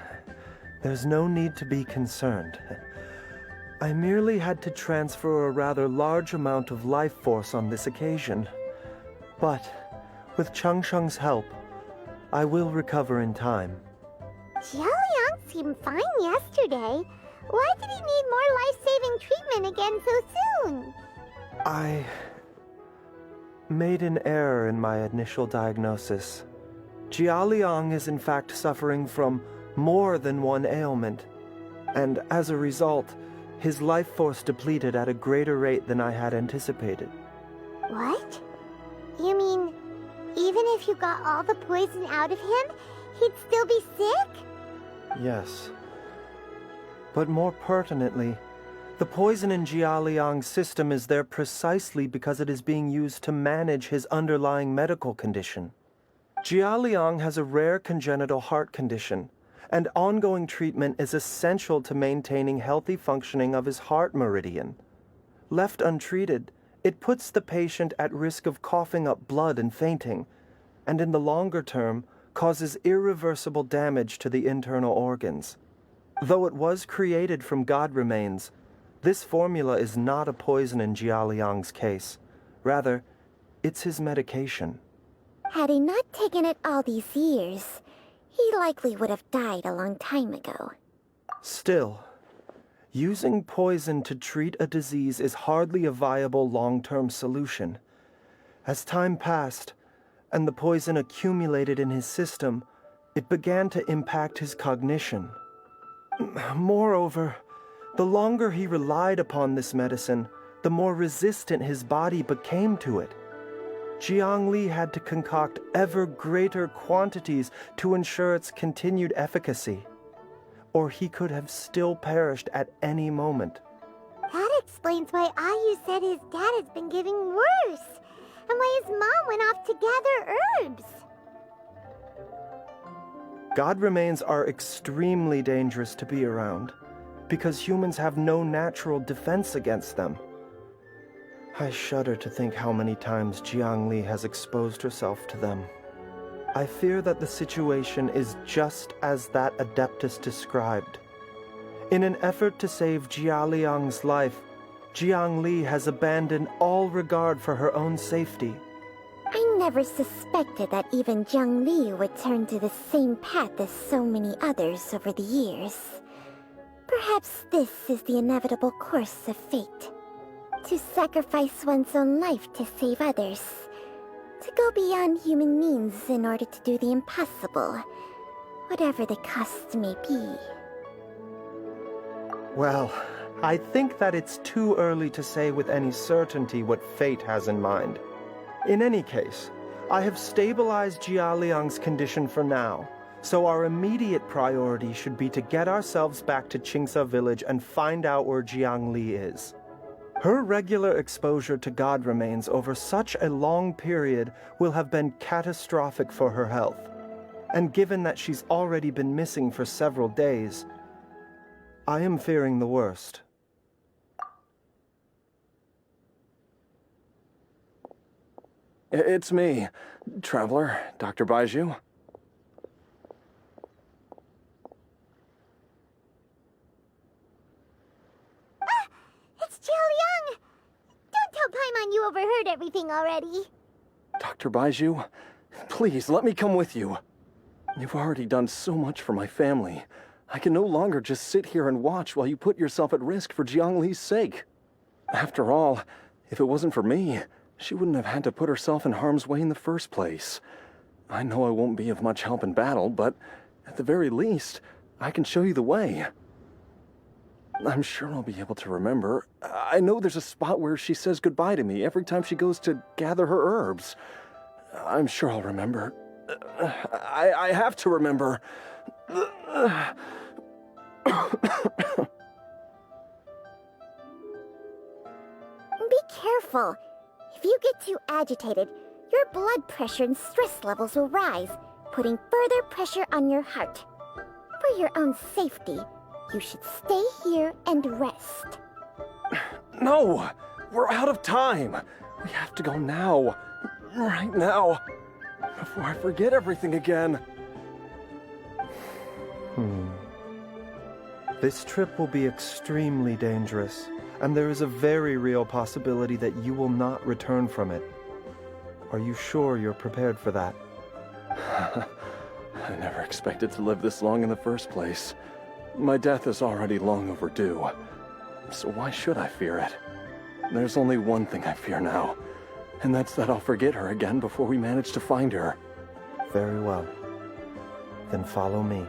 There's no need to be concerned. I merely had to transfer a rather large amount of life force on this occasion. But, with Changsheng's help, I will recover in time. Jialiang seemed fine yesterday. Why did he need more life-saving treatment again so soon? I made an error in my initial diagnosis. Jialiang is in fact suffering from more than one ailment, and as a result, his life force depleted at a greater rate than I had anticipated. What? You mean, even if you got all the poison out of him, he'd still be sick? Yes. But more pertinently, the poison in Jialiang's system is there precisely because it is being used to manage his underlying medical condition. Jialiang has a rare congenital heart condition, and ongoing treatment is essential to maintaining healthy functioning of his heart meridian. Left untreated, it puts the patient at risk of coughing up blood and fainting, and in the longer term, causes irreversible damage to the internal organs. Though it was created from god remains, this formula is not a poison in Jialiang's case. Rather, it's his medication. Had he not taken it all these years, he likely would have died a long time ago. Still, using poison to treat a disease is hardly a viable long-term solution. As time passed, and the poison accumulated in his system, it began to impact his cognition. Moreover, the longer he relied upon this medicine, the more resistant his body became to it. Jiang Li had to concoct ever greater quantities to ensure its continued efficacy, or he could have still perished at any moment. That explains why Ayu said his dad has been getting worse, and why his mom went off to gather herbs. God remains are extremely dangerous to be around, because humans have no natural defense against them. I shudder to think how many times Jiang Li has exposed herself to them. I fear that the situation is just as that Adeptus described. In an effort to save Jialiang's life, Jiang Li has abandoned all regard for her own safety. I never suspected that even Jiang Li would turn to the same path as so many others over the years. Perhaps this is the inevitable course of fate. To sacrifice one's own life to save others. To go beyond human means in order to do the impossible, whatever the cost may be. Well, I think that it's too early to say with any certainty what fate has in mind. In any case, I have stabilized Jialiang's condition for now, so our immediate priority should be to get ourselves back to Qingsa village and find out where Jiang Li is. Her regular exposure to god remains over such a long period will have been catastrophic for her health. And given that she's already been missing for several days, I am fearing the worst. It's me, Traveler, Dr. Baizhu. It's Jiao. Don't tell Paimon you overheard everything already. Dr. Baizhu, please let me come with you. You've already done so much for my family. I can no longer just sit here and watch while you put yourself at risk for Jiangli's sake. After all, if it wasn't for me, she wouldn't have had to put herself in harm's way in the first place. I know I won't be of much help in battle, but at the very least, I can show you the way. I'm sure I'll be able to remember. I know there's a spot where she says goodbye to me every time she goes to gather her herbs. I'm sure I'll remember. I have to remember. Be careful. If you get too agitated, your blood pressure and stress levels will rise, putting further pressure on your heart. For your own safety, you should stay here and rest. No! We're out of time! We have to go now. Right now. Before I forget everything again. This trip will be extremely dangerous, and there is a very real possibility that you will not return from it. Are you sure you're prepared for that? I never expected to live this long in the first place. My death is already long overdue. So why should I fear it? There's only one thing I fear now, and that's that I'll forget her again before we manage to find her. Very well. Then follow me.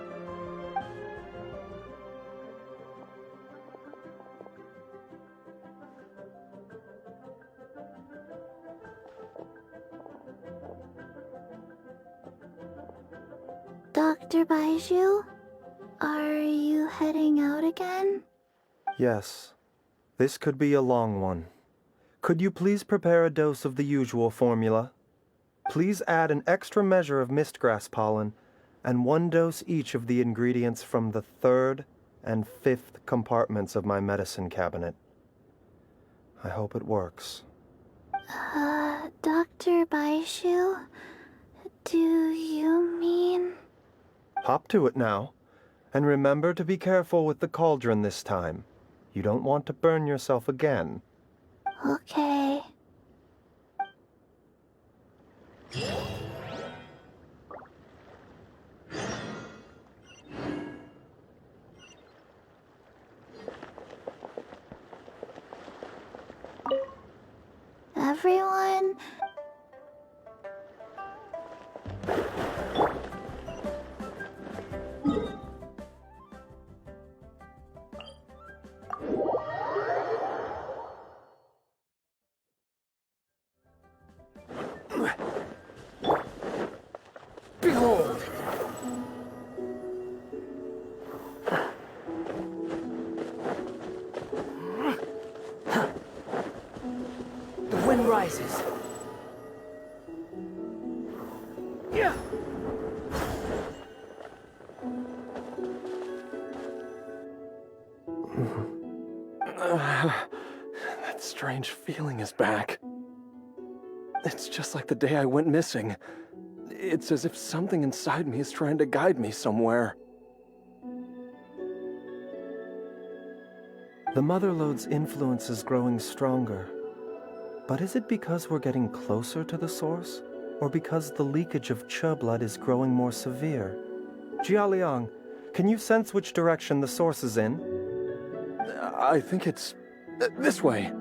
Dr. Baizhu, are you heading out again? Yes. This could be a long one. Could you please prepare a dose of the usual formula? Please add an extra measure of mistgrass pollen and 1 dose each of the ingredients from the 3rd and 5th compartments of my medicine cabinet. I hope it works. Dr. Baizhu, do you mean... Hop to it now. And remember to be careful with the cauldron this time. You don't want to burn yourself again. Okay. Everyone... Behold! The wind rises. Yeah. That strange feeling is back. It's just like the day I went missing. It's as if something inside me is trying to guide me somewhere. The Mother Lode's influence is growing stronger. But is it because we're getting closer to the source? Or because the leakage of Che blood is growing more severe? Jialiang, can you sense which direction the source is in? I think it's this way.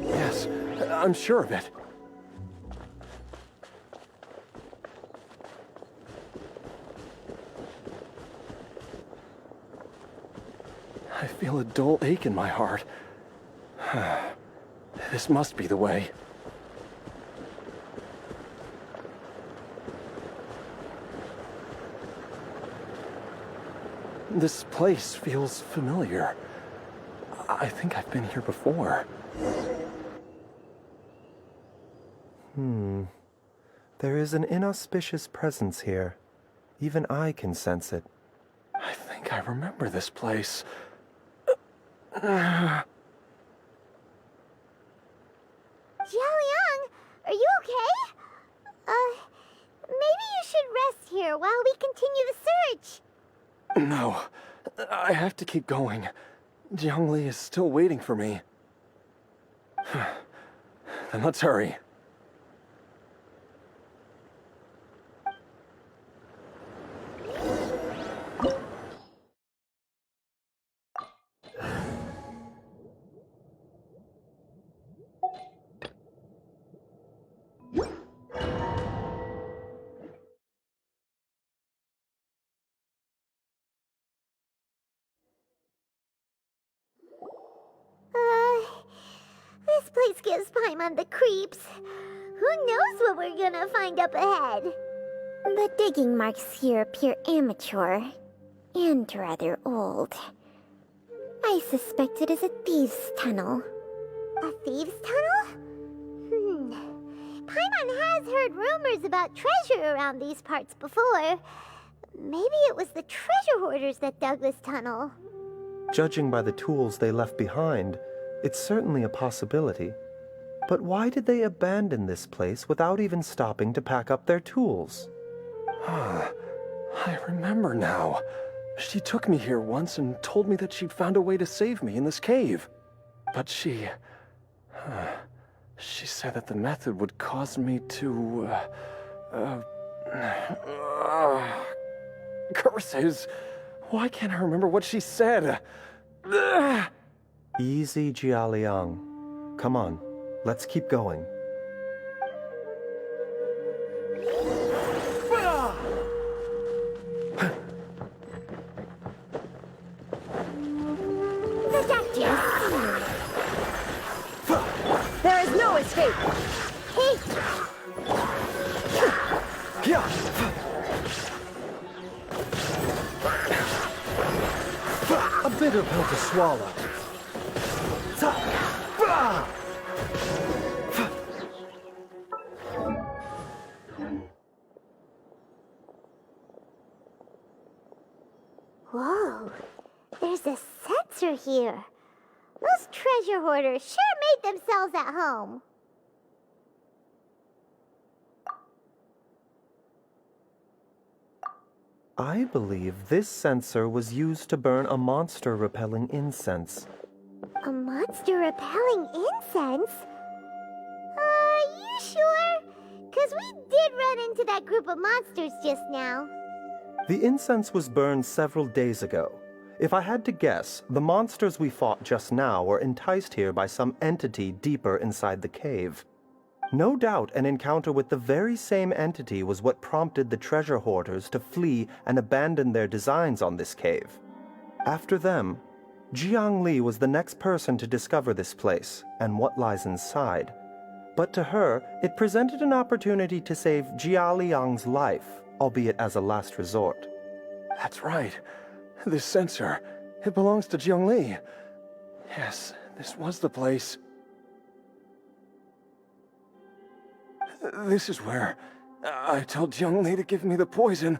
Yes, I'm sure of it. I feel a dull ache in my heart. This must be the way. This place feels familiar. I think I've been here before. There is an inauspicious presence here. Even I can sense it. I think I remember this place. Jiaoliang, are you okay? Maybe you should rest here while we continue the search. No, I have to keep going. Jiangli is still waiting for me. Then let's hurry. This place gives Paimon the creeps. Who knows what we're gonna find up ahead? The digging marks here appear amateur and rather old. I suspect it is a thieves' tunnel. A thieves' tunnel? Paimon has heard rumors about treasure around these parts before. Maybe it was the treasure hoarders that dug this tunnel. Judging by the tools they left behind, it's certainly a possibility. But why did they abandon this place without even stopping to pack up their tools? I remember now. She took me here once and told me that she'd found a way to save me in this cave. But she said that the method would cause me to, curses! Why can't I remember what she said? Easy, Jiaoliang. Come on, let's keep going. The doctor! There is no escape! Hey! A bitter pill to swallow. Whoa, there's a sensor here. Those treasure hoarders sure made themselves at home. I believe this sensor was used to burn a monster-repelling incense. A monster repelling incense? You sure? 'Cause we did run into that group of monsters just now. The incense was burned several days ago. If I had to guess, the monsters we fought just now were enticed here by some entity deeper inside the cave. No doubt an encounter with the very same entity was what prompted the treasure hoarders to flee and abandon their designs on this cave. After them, Jiang Li was the next person to discover this place and what lies inside. But to her, it presented an opportunity to save Jia Liang's life, albeit as a last resort. That's right. This sensor, it belongs to Jiangli. Yes, this was the place. This is where I told Jiangli to give me the poison.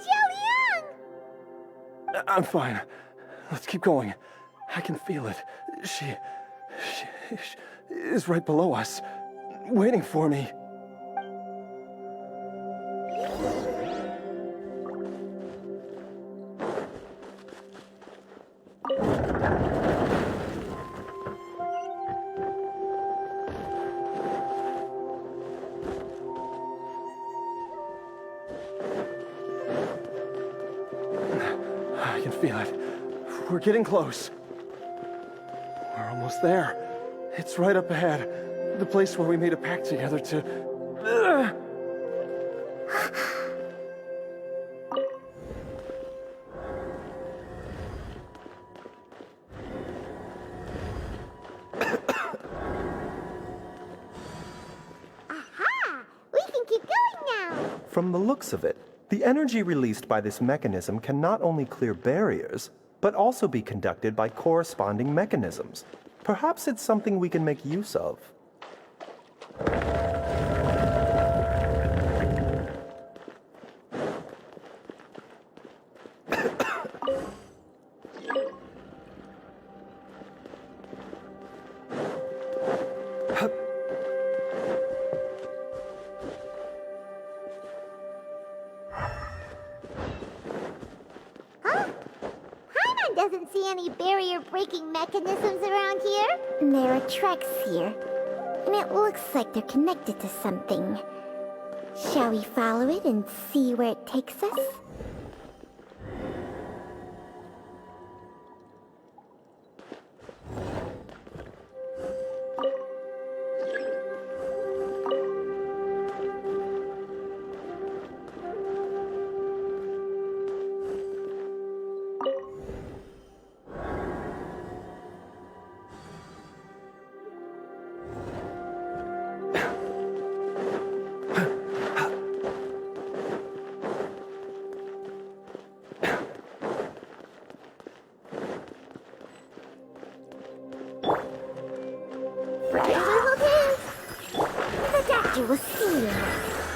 Jiaoliang! I'm fine. Let's keep going. I can feel it. She is right below us, waiting for me. I can feel it. We're getting close. We're almost there. It's right up ahead. The place where we made a pact together to... Aha! We can keep going now. From the looks of it, the energy released by this mechanism can not only clear barriers, but also be conducted by corresponding mechanisms. Perhaps it's something we can make use of. Doesn't see any barrier-breaking mechanisms around here. There are tracks here, and it looks like they're connected to something. Shall we follow it and see where it takes us?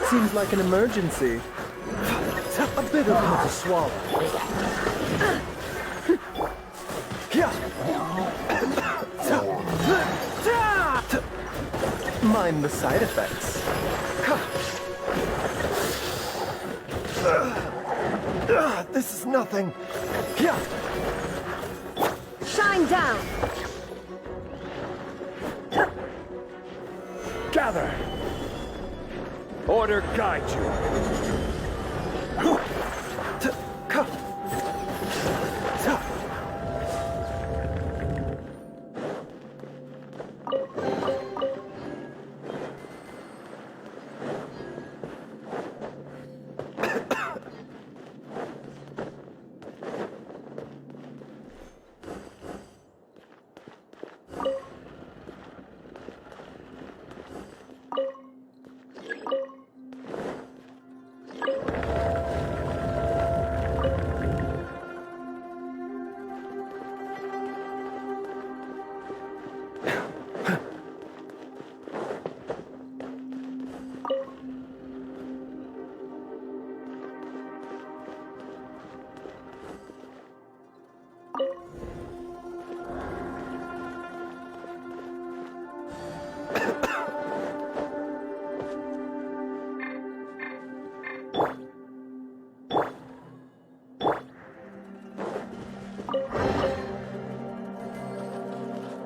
Seems like an emergency. A bitter pill to swallow. Mind the side effects. This is nothing. Shine down! Gather! Order guide you.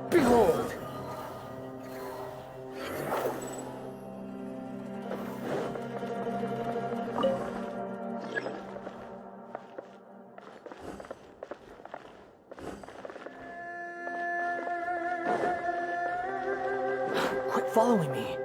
Behold! Quit following me.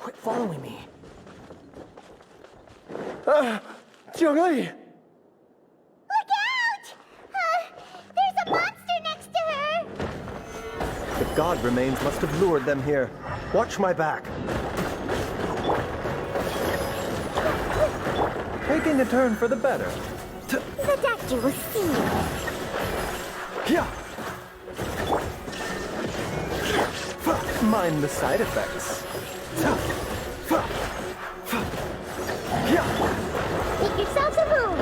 Quit following me. Jiangli! Look out! There's a monster next to her! The god remains must have lured them here. Watch my back. Taking a turn for the better. The doctor will see you. Mind the side effects. Make yourselves a room.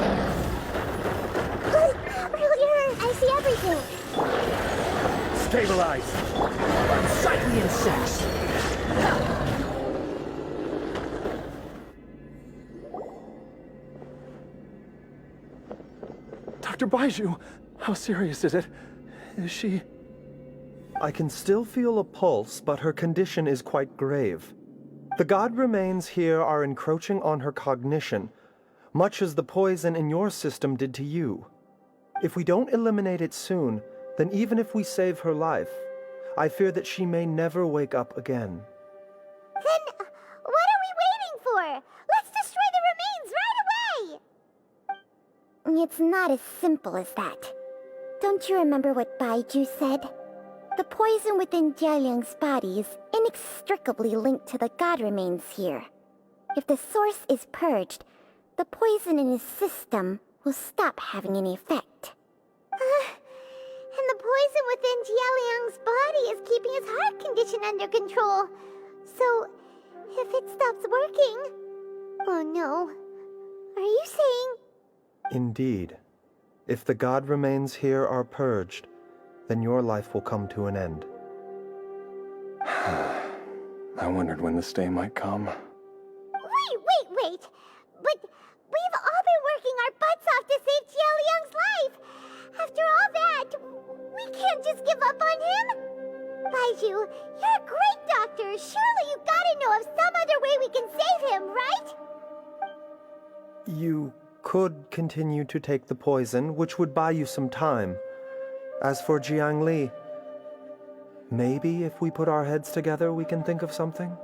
Earlier, I see everything! Stabilize! Unsightly insects! Dr. Baizhu, how serious is it? Is she... I can still feel a pulse, but her condition is quite grave. The god remains here are encroaching on her cognition, much as the poison in your system did to you. If we don't eliminate it soon, then even if we save her life, I fear that she may never wake up again. Then, what are we waiting for? Let's destroy the remains right away! It's not as simple as that. Don't you remember what Baizhu said? The poison within Jialiang's body is inextricably linked to the god remains here. If the source is purged, the poison in his system will stop having any effect. And the poison within Jialiang's body is keeping his heart condition under control. So, if it stops working... Oh no. Are you saying... Indeed. If the god remains here are purged, then your life will come to an end. I wondered when this day might come. Wait! But we've all been working our butts off to save Jialiang's life! After all that, we can't just give up on him! Baizhu, you're a great doctor! Surely you gotta know of some other way we can save him, right? You could continue to take the poison, which would buy you some time. As for Jiang Li, maybe if we put our heads together we can think of something?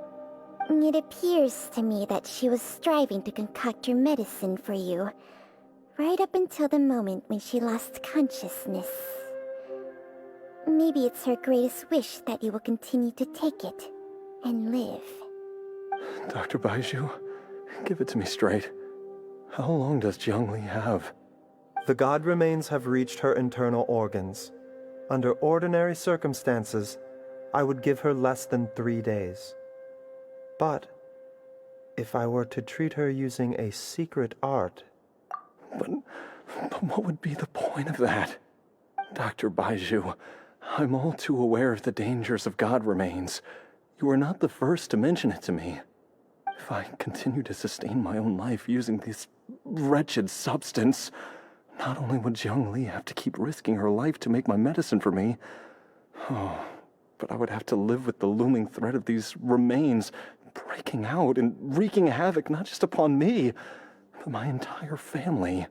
It appears to me that she was striving to concoct your medicine for you, right up until the moment when she lost consciousness. Maybe it's her greatest wish that you will continue to take it and live. Dr. Baizhu, give it to me straight. How long does Jiang Li have? The god remains have reached her internal organs. Under ordinary circumstances, I would give her less than 3 days. But if I were to treat her using a secret art... But what would be the point of that? Dr. Baizhu, I'm all too aware of the dangers of god remains. You are not the first to mention it to me. If I continue to sustain my own life using this wretched substance, not only would Jiang Li have to keep risking her life to make my medicine for me, but I would have to live with the looming threat of these remains breaking out and wreaking havoc not just upon me, but my entire family.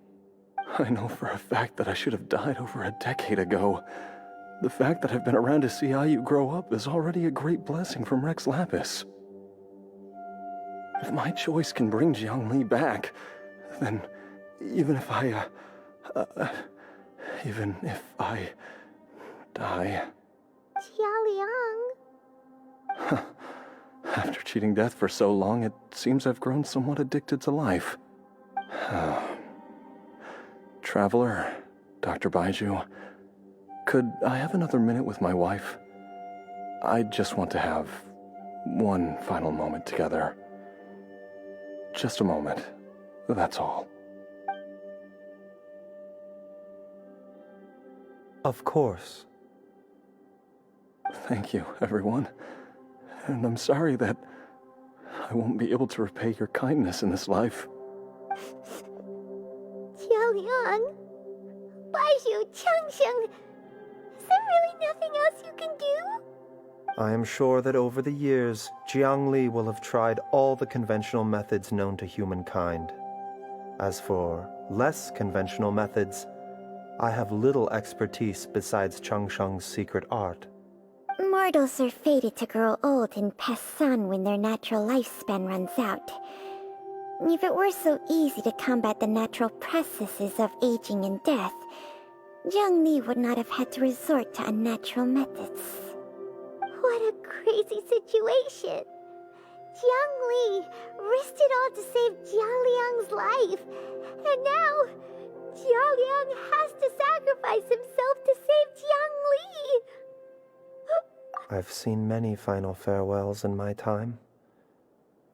I know for a fact that I should have died over a decade ago. The fact that I've been around to see how you grow up is already a great blessing from Rex Lapis. If my choice can bring Jiang Li back, then even if I die... Jialiang... After cheating death for so long, it seems I've grown somewhat addicted to life. Traveler, Dr. Baizhu, could I have another minute with my wife? I just want to have one final moment together. Just a moment, that's all. Of course. Thank you, everyone. And I'm sorry that I won't be able to repay your kindness in this life. Jialiang... Baizhu, Changsheng... Is there really nothing else you can do? I am sure that over the years, Jiang Li will have tried all the conventional methods known to humankind. As for less conventional methods, I have little expertise besides Changsheng's secret art. Mortals are fated to grow old and pass on when their natural lifespan runs out. If it were so easy to combat the natural processes of aging and death, Jiang Li would not have had to resort to unnatural methods. What a crazy situation! Jiang Li risked it all to save Jialiang's life, and now Jialiang has to sacrifice himself to save Jiang Li! I've seen many final farewells in my time,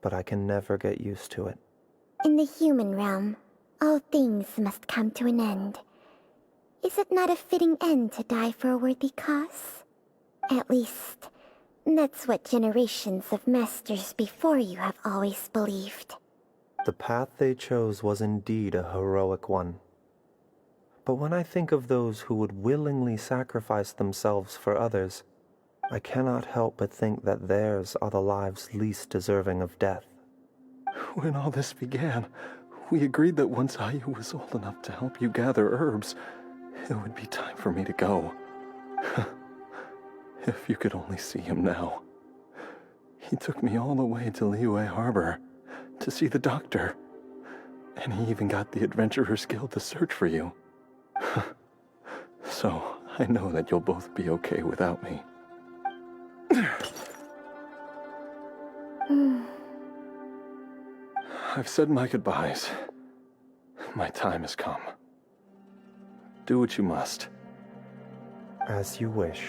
but I can never get used to it. In the human realm, all things must come to an end. Is it not a fitting end to die for a worthy cause? At least, that's what generations of masters before you have always believed. The path they chose was indeed a heroic one. But when I think of those who would willingly sacrifice themselves for others, I cannot help but think that theirs are the lives least deserving of death. When all this began, we agreed that once Ayu was old enough to help you gather herbs, it would be time for me to go. If you could only see him now. He took me all the way to Liyue Harbor to see the doctor. And he even got the Adventurers Guild to search for you. So, I know that you'll both be okay without me. I've said my goodbyes. My time has come. Do what you must. As you wish.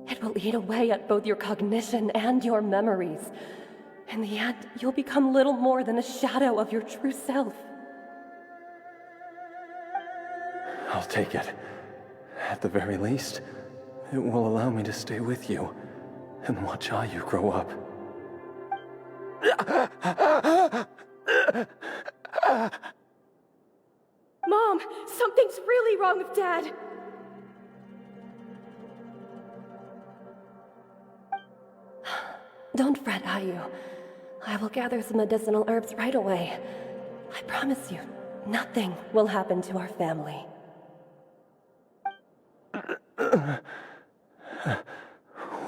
It will eat away at both your cognition and your memories. In the end, you'll become little more than a shadow of your true self. I'll take it. At the very least, it will allow me to stay with you and watch Ayu grow up. Mom, something's really wrong with Dad. Don't fret, Ayu. I will gather some medicinal herbs right away. I promise you, nothing will happen to our family.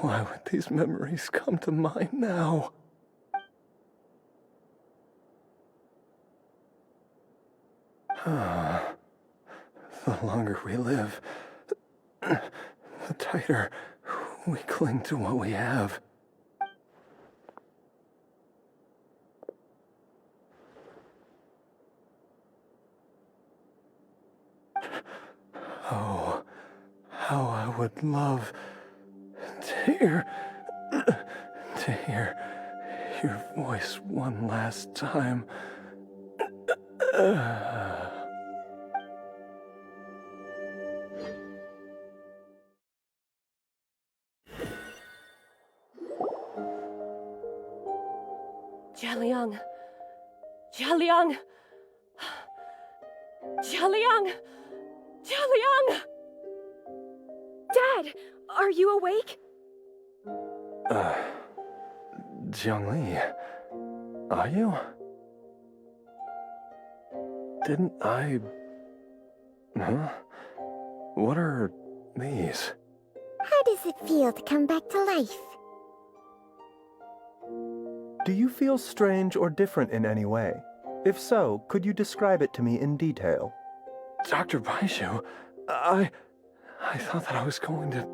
Why would these memories come to mind now? The longer we live, the tighter we cling to what we have. Oh, how I would love to hear your voice one last time. Jialiang! Jialiang! Jialiang! Jialiang! Dad, are you awake? Jiangli, are you? Didn't I... Huh? What are these? How does it feel to come back to life? Do you feel strange or different in any way? If so, could you describe it to me in detail? Dr. Baizhu, I thought that I was going to...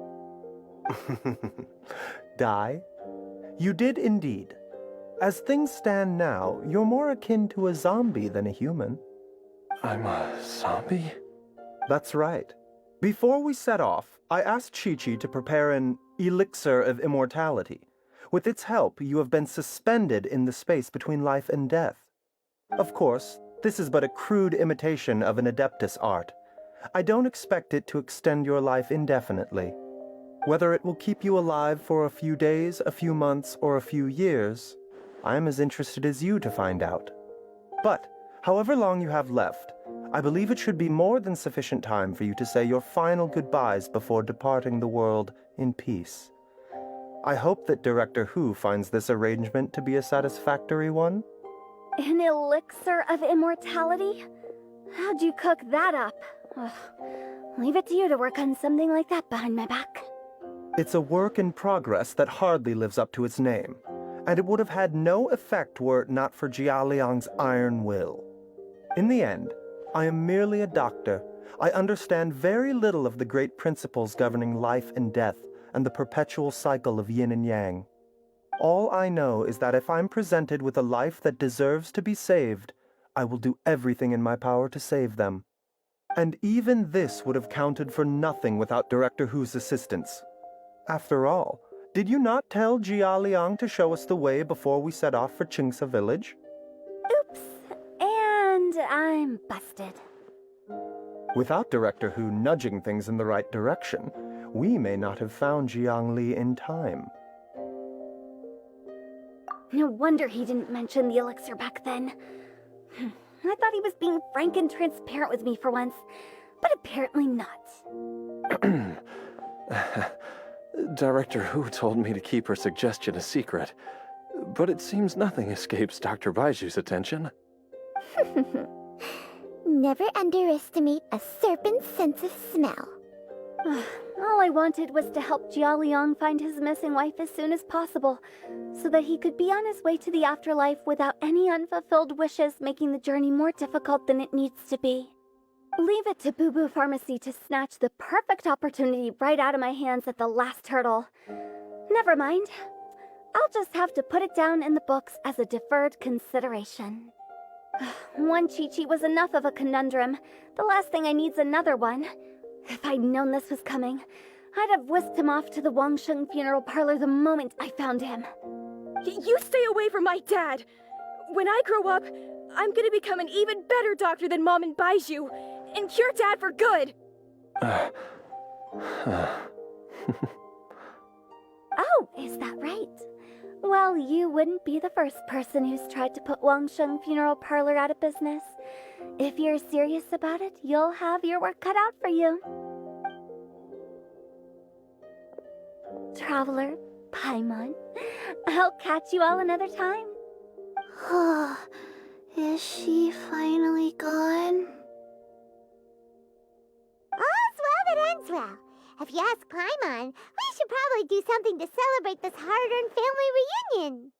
Die? You did indeed. As things stand now, you're more akin to a zombie than a human. I'm a zombie? That's right. Before we set off, I asked Chi-Chi to prepare an elixir of immortality. With its help, you have been suspended in the space between life and death. Of course, this is but a crude imitation of an Adeptus art. I don't expect it to extend your life indefinitely. Whether it will keep you alive for a few days, a few months, or a few years, I am as interested as you to find out. But, however long you have left, I believe it should be more than sufficient time for you to say your final goodbyes before departing the world in peace. I hope that Director Hu finds this arrangement to be a satisfactory one. An elixir of immortality? How'd you cook that up? Ugh. Leave it to you to work on something like that behind my back. It's a work in progress that hardly lives up to its name, and it would have had no effect were it not for Jialiang's iron will. In the end, I am merely a doctor. I understand very little of the great principles governing life and death, and the perpetual cycle of yin and yang. All I know is that if I'm presented with a life that deserves to be saved, I will do everything in my power to save them. And even this would have counted for nothing without Director Hu's assistance. After all, did you not tell Jia Liang to show us the way before we set off for Qingsa village? Oops. And I'm busted. Without Director Hu nudging things in the right direction, we may not have found Jiangli in time. No wonder he didn't mention the elixir back then. I thought he was being frank and transparent with me for once, but apparently not. Director Hu told me to keep her suggestion a secret, but it seems nothing escapes Dr. Baiju's attention. Never underestimate a serpent's sense of smell. All I wanted was to help Jia Liang find his missing wife as soon as possible, so that he could be on his way to the afterlife without any unfulfilled wishes making the journey more difficult than it needs to be. Leave it to Boo Boo Pharmacy to snatch the perfect opportunity right out of my hands at the last hurdle. Never mind. I'll just have to put it down in the books as a deferred consideration. One Chi-Chi was enough of a conundrum. The last thing I need's another one. If I'd known this was coming, I'd have whisked him off to the Wangsheng funeral parlor the moment I found him. You stay away from my dad! When I grow up, I'm gonna become an even better doctor than Mom and Baizhu, and cure Dad for good! Oh, is that right? Well, you wouldn't be the first person who's tried to put Wangsheng funeral parlor out of business. If you're serious about it, you'll have your work cut out for you. Traveler, Paimon, I'll catch you all another time. Is she finally gone? All's well that ends well. If you ask Paimon, we should probably do something to celebrate this hard-earned family reunion.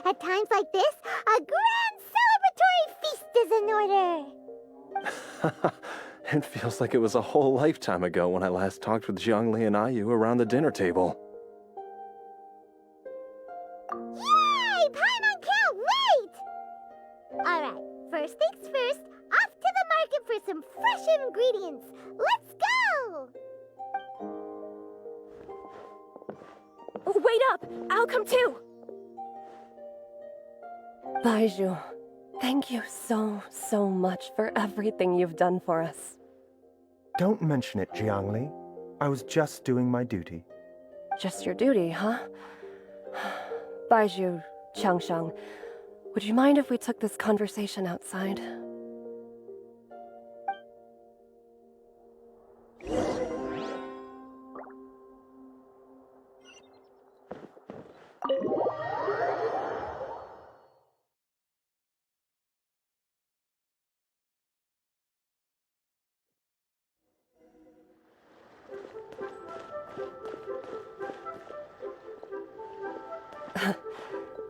At times like this, a grand celebratory feast is in order. It feels like it was a whole lifetime ago when I last talked with Zhongli and Ayu around the dinner table. Yay! Paimon can't wait! Alright, first things first, off to the market for some fresh ingredients. Let's go! Wait up! I'll come too! Baizhu, thank you so much for everything you've done for us. Don't mention it, Jiangli. I was just doing my duty. Just your duty, huh? Baizhu, Changsheng, would you mind if we took this conversation outside?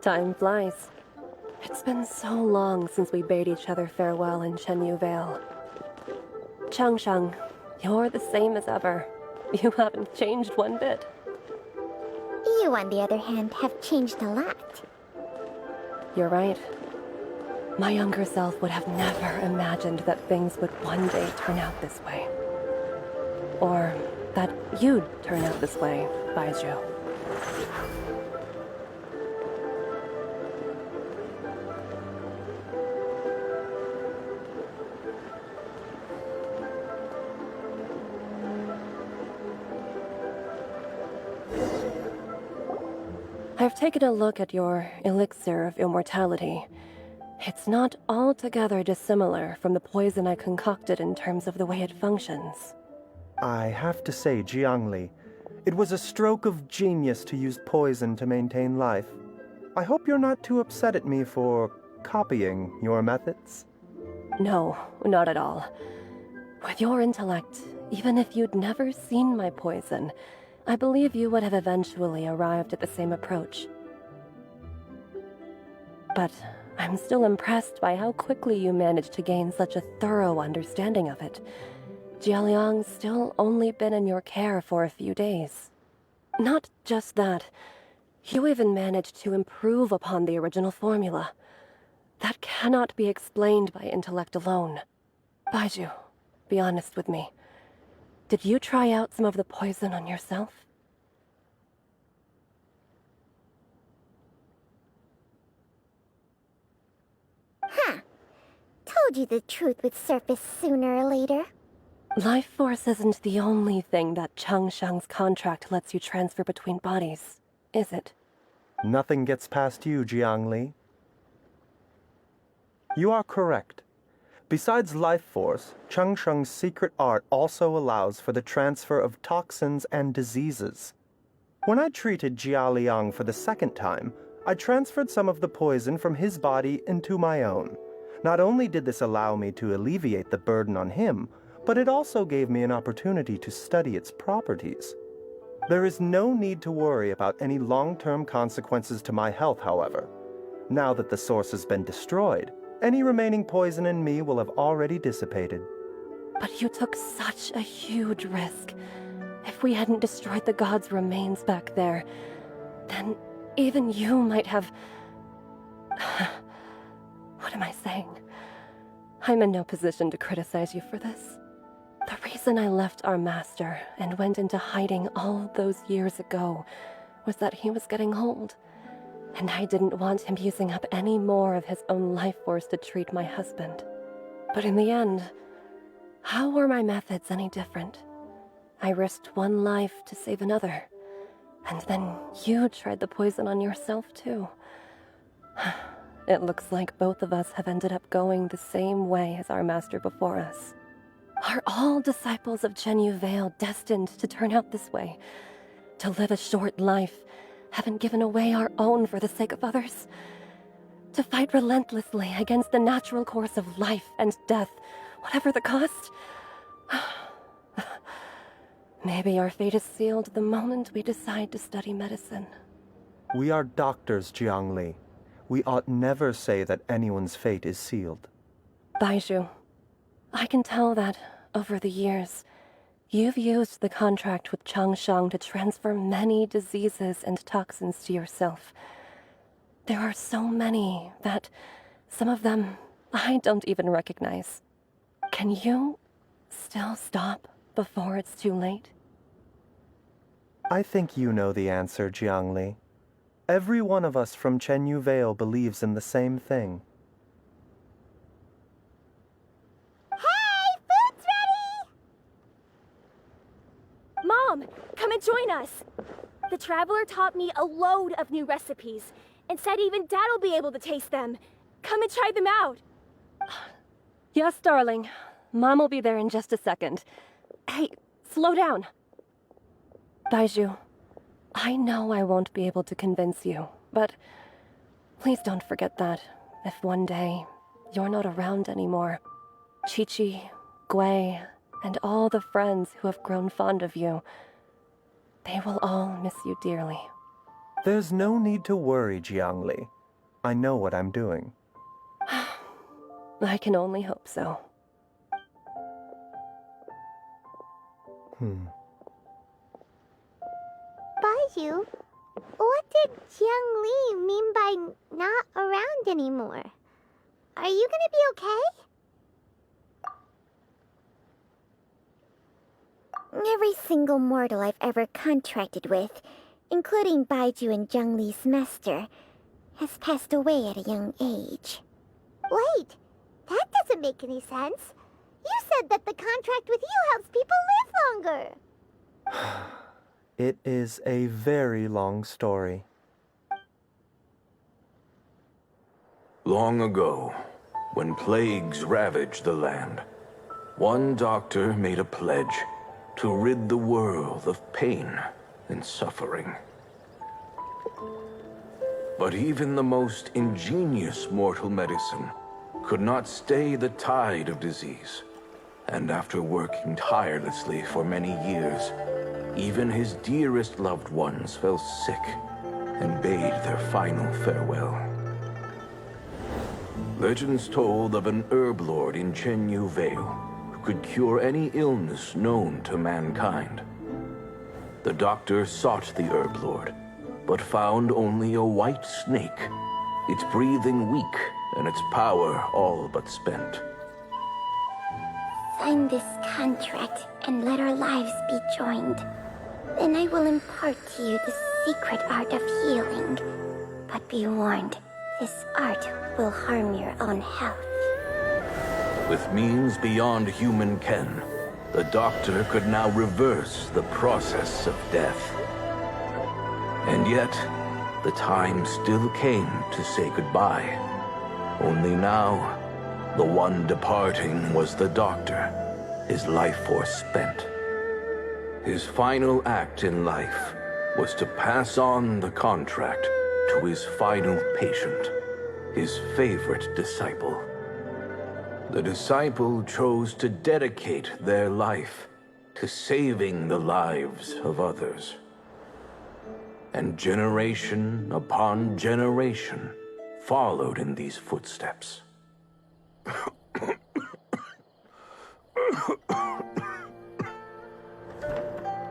Time flies. It's been so long since we bade each other farewell in Chenyu Vale. Changsheng, you're the same as ever. You haven't changed one bit. You, on the other hand, have changed a lot. You're right. My younger self would have never imagined that things would one day turn out this way. Or that you'd turn out this way, Baizhu. I've taken a look at your elixir of immortality. It's not altogether dissimilar from the poison I concocted in terms of the way it functions. I have to say, Jiangli, it was a stroke of genius to use poison to maintain life. I hope you're not too upset at me for copying your methods. No, not at all. With your intellect, even if you'd never seen my poison, I believe you would have eventually arrived at the same approach. But I'm still impressed by how quickly you managed to gain such a thorough understanding of it. Jialiang's still only been in your care for a few days. Not just that, you even managed to improve upon the original formula. That cannot be explained by intellect alone. Baizhu, be honest with me. Did you try out some of the poison on yourself? Huh. Told you the truth would surface sooner or later. Life force isn't the only thing that Changshang's contract lets you transfer between bodies, is it? Nothing gets past you, Jiangli. You are correct. Besides life force, Changsheng's secret art also allows for the transfer of toxins and diseases. When I treated Jia Liang for the second time, I transferred some of the poison from his body into my own. Not only did this allow me to alleviate the burden on him, but it also gave me an opportunity to study its properties. There is no need to worry about any long-term consequences to my health, however. Now that the source has been destroyed, any remaining poison in me will have already dissipated. But you took such a huge risk. If we hadn't destroyed the god's remains back there, then even you might have... What am I saying? I'm in no position to criticize you for this. The reason I left our master and went into hiding all those years ago was that he was getting old, and I didn't want him using up any more of his own life force to treat my husband. But in the end, how were my methods any different? I risked one life to save another, and then you tried the poison on yourself too. It looks like both of us have ended up going the same way as our master before us. Are all disciples of Chenyu Vale destined to turn out this way? To live a short life, having given away our own for the sake of others? To fight relentlessly against the natural course of life and death, whatever the cost? Maybe our fate is sealed the moment we decide to study medicine. We are doctors, Jiangli. We ought never say that anyone's fate is sealed. Baizhu, I can tell that, over the years, you've used the contract with Changshang to transfer many diseases and toxins to yourself. There are so many that, some of them, I don't even recognize. Can you still stop before it's too late? I think you know the answer, Jiangli. Every one of us from Chenyu Vale believes in the same thing. Hey, food's ready! Mom, come and join us. The Traveler taught me a load of new recipes and said even Dad will be able to taste them. Come and try them out. Yes, darling. Mom will be there in just a second. Hey, slow down. Baizhu, I know I won't be able to convince you, but please don't forget that if one day you're not around anymore, Chi-Chi, Gui, and all the friends who have grown fond of you, they will all miss you dearly. There's no need to worry, Jiangli. I know what I'm doing. I can only hope so. Baizhu, what did Jiang Li mean by not around anymore? Are you gonna be okay? Every single mortal I've ever contracted with, including Baizhu and Jiang Li's master, has passed away at a young age. Wait, that doesn't make any sense. You said that the contract with you helps people live longer. It is a very long story. Long ago, when plagues ravaged the land, one doctor made a pledge to rid the world of pain and suffering. But even the most ingenious mortal medicine could not stay the tide of disease. And after working tirelessly for many years, even his dearest loved ones fell sick and bade their final farewell. Legends told of an herb lord in Chenyu Vale could cure any illness known to mankind. The doctor sought the herb lord, but found only a white snake, its breathing weak and its power all but spent. Sign this contract and let our lives be joined. Then I will impart to you the secret art of healing. But be warned, this art will harm your own health. With means beyond human ken, the doctor could now reverse the process of death. And yet, the time still came to say goodbye. Only now, the one departing was the doctor, his life force spent. His final act in life was to pass on the contract to his final patient, his favorite disciple. The disciple chose to dedicate their life to saving the lives of others. And generation upon generation followed in these footsteps.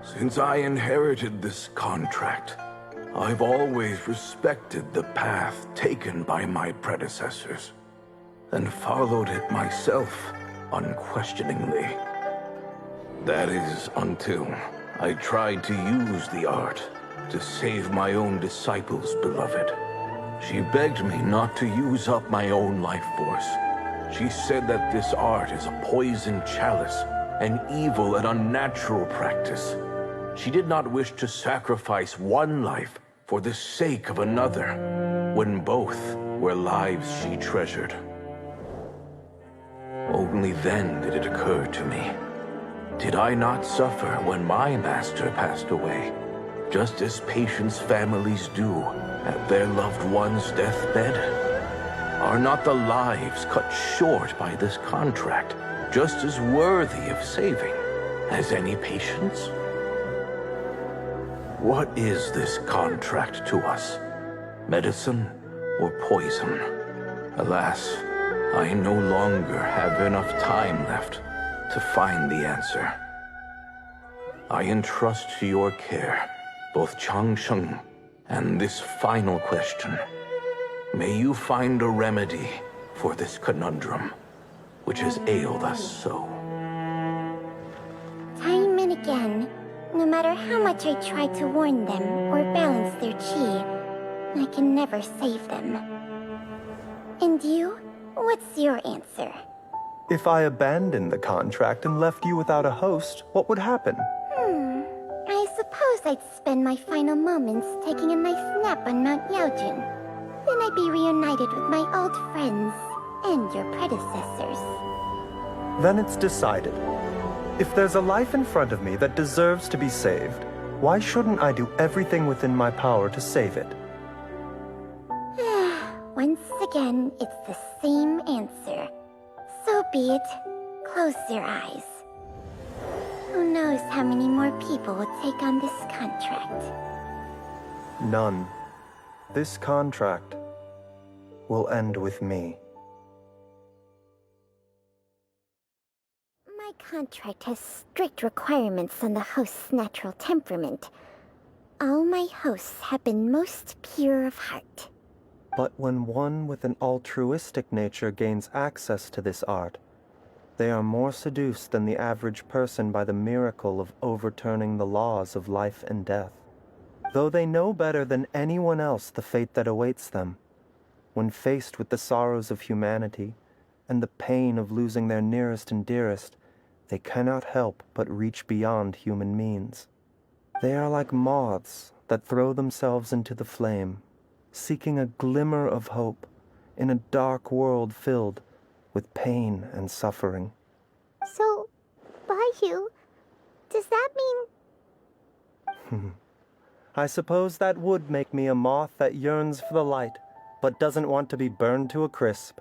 Since I inherited this contract, I've always respected the path taken by my predecessors, and followed it myself unquestioningly. That is until I tried to use the art to save my own disciple's beloved. She begged me not to use up my own life force. She said that this art is a poison chalice, an evil and unnatural practice. She did not wish to sacrifice one life for the sake of another, when both were lives she treasured. Only then did it occur to me. Did I not suffer when my master passed away, just as patients' families do at their loved one's deathbed? Are not the lives cut short by this contract just as worthy of saving as any patients? What is this contract to us? Medicine or poison? Alas, I no longer have enough time left to find the answer. I entrust to your care both Changsheng and this final question. May you find a remedy for this conundrum, which has ailed us so. Time and again, no matter how much I try to warn them or balance their chi, I can never save them. And you? What's your answer? If I abandoned the contract and left you without a host, what would happen? I suppose I'd spend my final moments taking a nice nap on Mount Yaojun. Then I'd be reunited with my old friends and your predecessors. Then it's decided. If there's a life in front of me that deserves to be saved, why shouldn't I do everything within my power to save it? Once again, it's the same answer. So be it. Close your eyes. Who knows how many more people will take on this contract? None. This contract will end with me. My contract has strict requirements on the host's natural temperament. All my hosts have been most pure of heart. But when one with an altruistic nature gains access to this art, they are more seduced than the average person by the miracle of overturning the laws of life and death. Though they know better than anyone else the fate that awaits them, when faced with the sorrows of humanity and the pain of losing their nearest and dearest, they cannot help but reach beyond human means. They are like moths that throw themselves into the flame, seeking a glimmer of hope in a dark world filled with pain and suffering. So, Baizhu, does that mean... I suppose that would make me a moth that yearns for the light, but doesn't want to be burned to a crisp.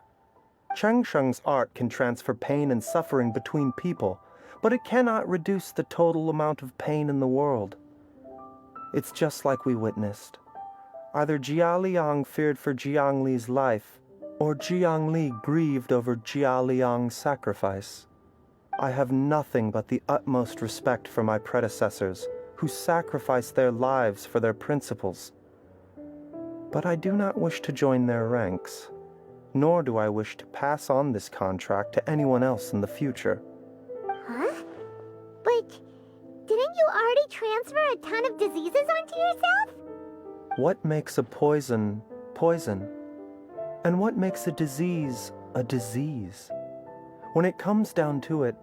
Changsheng's art can transfer pain and suffering between people, but it cannot reduce the total amount of pain in the world. It's just like we witnessed. Either Jia Liang feared for Jiang Li's life, or Jiang Li grieved over Jia Liang's sacrifice. I have nothing but the utmost respect for my predecessors, who sacrificed their lives for their principles. But I do not wish to join their ranks, nor do I wish to pass on this contract to anyone else in the future. Huh? But didn't you already transfer a ton of diseases onto yourself? What makes a poison poison? And what makes a disease a disease? When it comes down to it,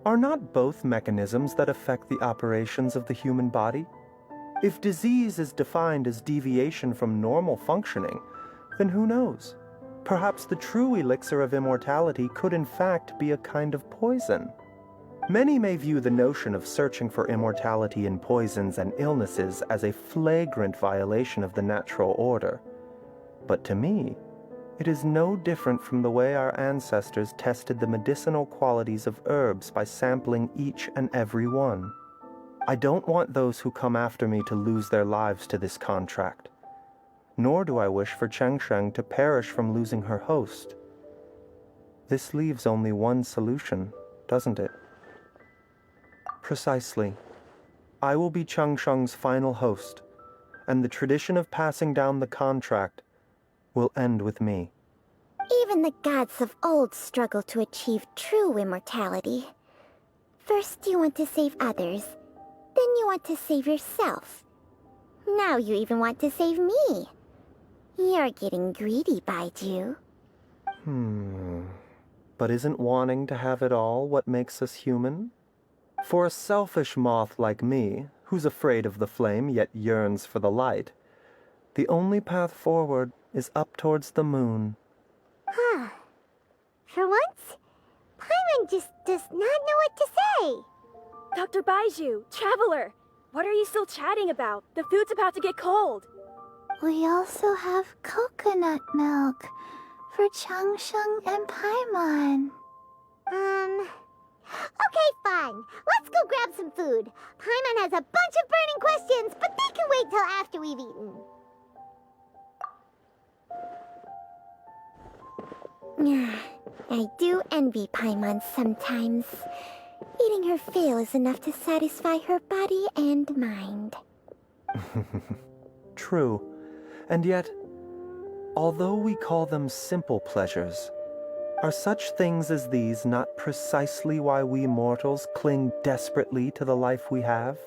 are not both mechanisms that affect the operations of the human body? If disease is defined as deviation from normal functioning, then who knows? Perhaps the true elixir of immortality could in fact be a kind of poison. Many may view the notion of searching for immortality in poisons and illnesses as a flagrant violation of the natural order. But to me, it is no different from the way our ancestors tested the medicinal qualities of herbs by sampling each and every one. I don't want those who come after me to lose their lives to this contract. Nor do I wish for Chengsheng to perish from losing her host. This leaves only one solution, doesn't it? Precisely. I will be Chengsheng's final host, and the tradition of passing down the contract will end with me. Even the gods of old struggle to achieve true immortality. First you want to save others, then you want to save yourself. Now you even want to save me. You're getting greedy, Baizhu. But isn't wanting to have it all what makes us human? For a selfish moth like me, who's afraid of the flame yet yearns for the light, the only path forward is up towards the moon. Huh. For once, Paimon just does not know what to say. Dr. Baizhu, Traveler, what are you still chatting about? The food's about to get cold. We also have coconut milk for Changsheng and Paimon. Okay, fine. Let's go grab some food. Paimon has a bunch of burning questions, but they can wait till after we've eaten. I do envy Paimon sometimes. Eating her fill is enough to satisfy her body and mind. True. And yet, although we call them simple pleasures, are such things as these not precisely why we mortals cling desperately to the life we have?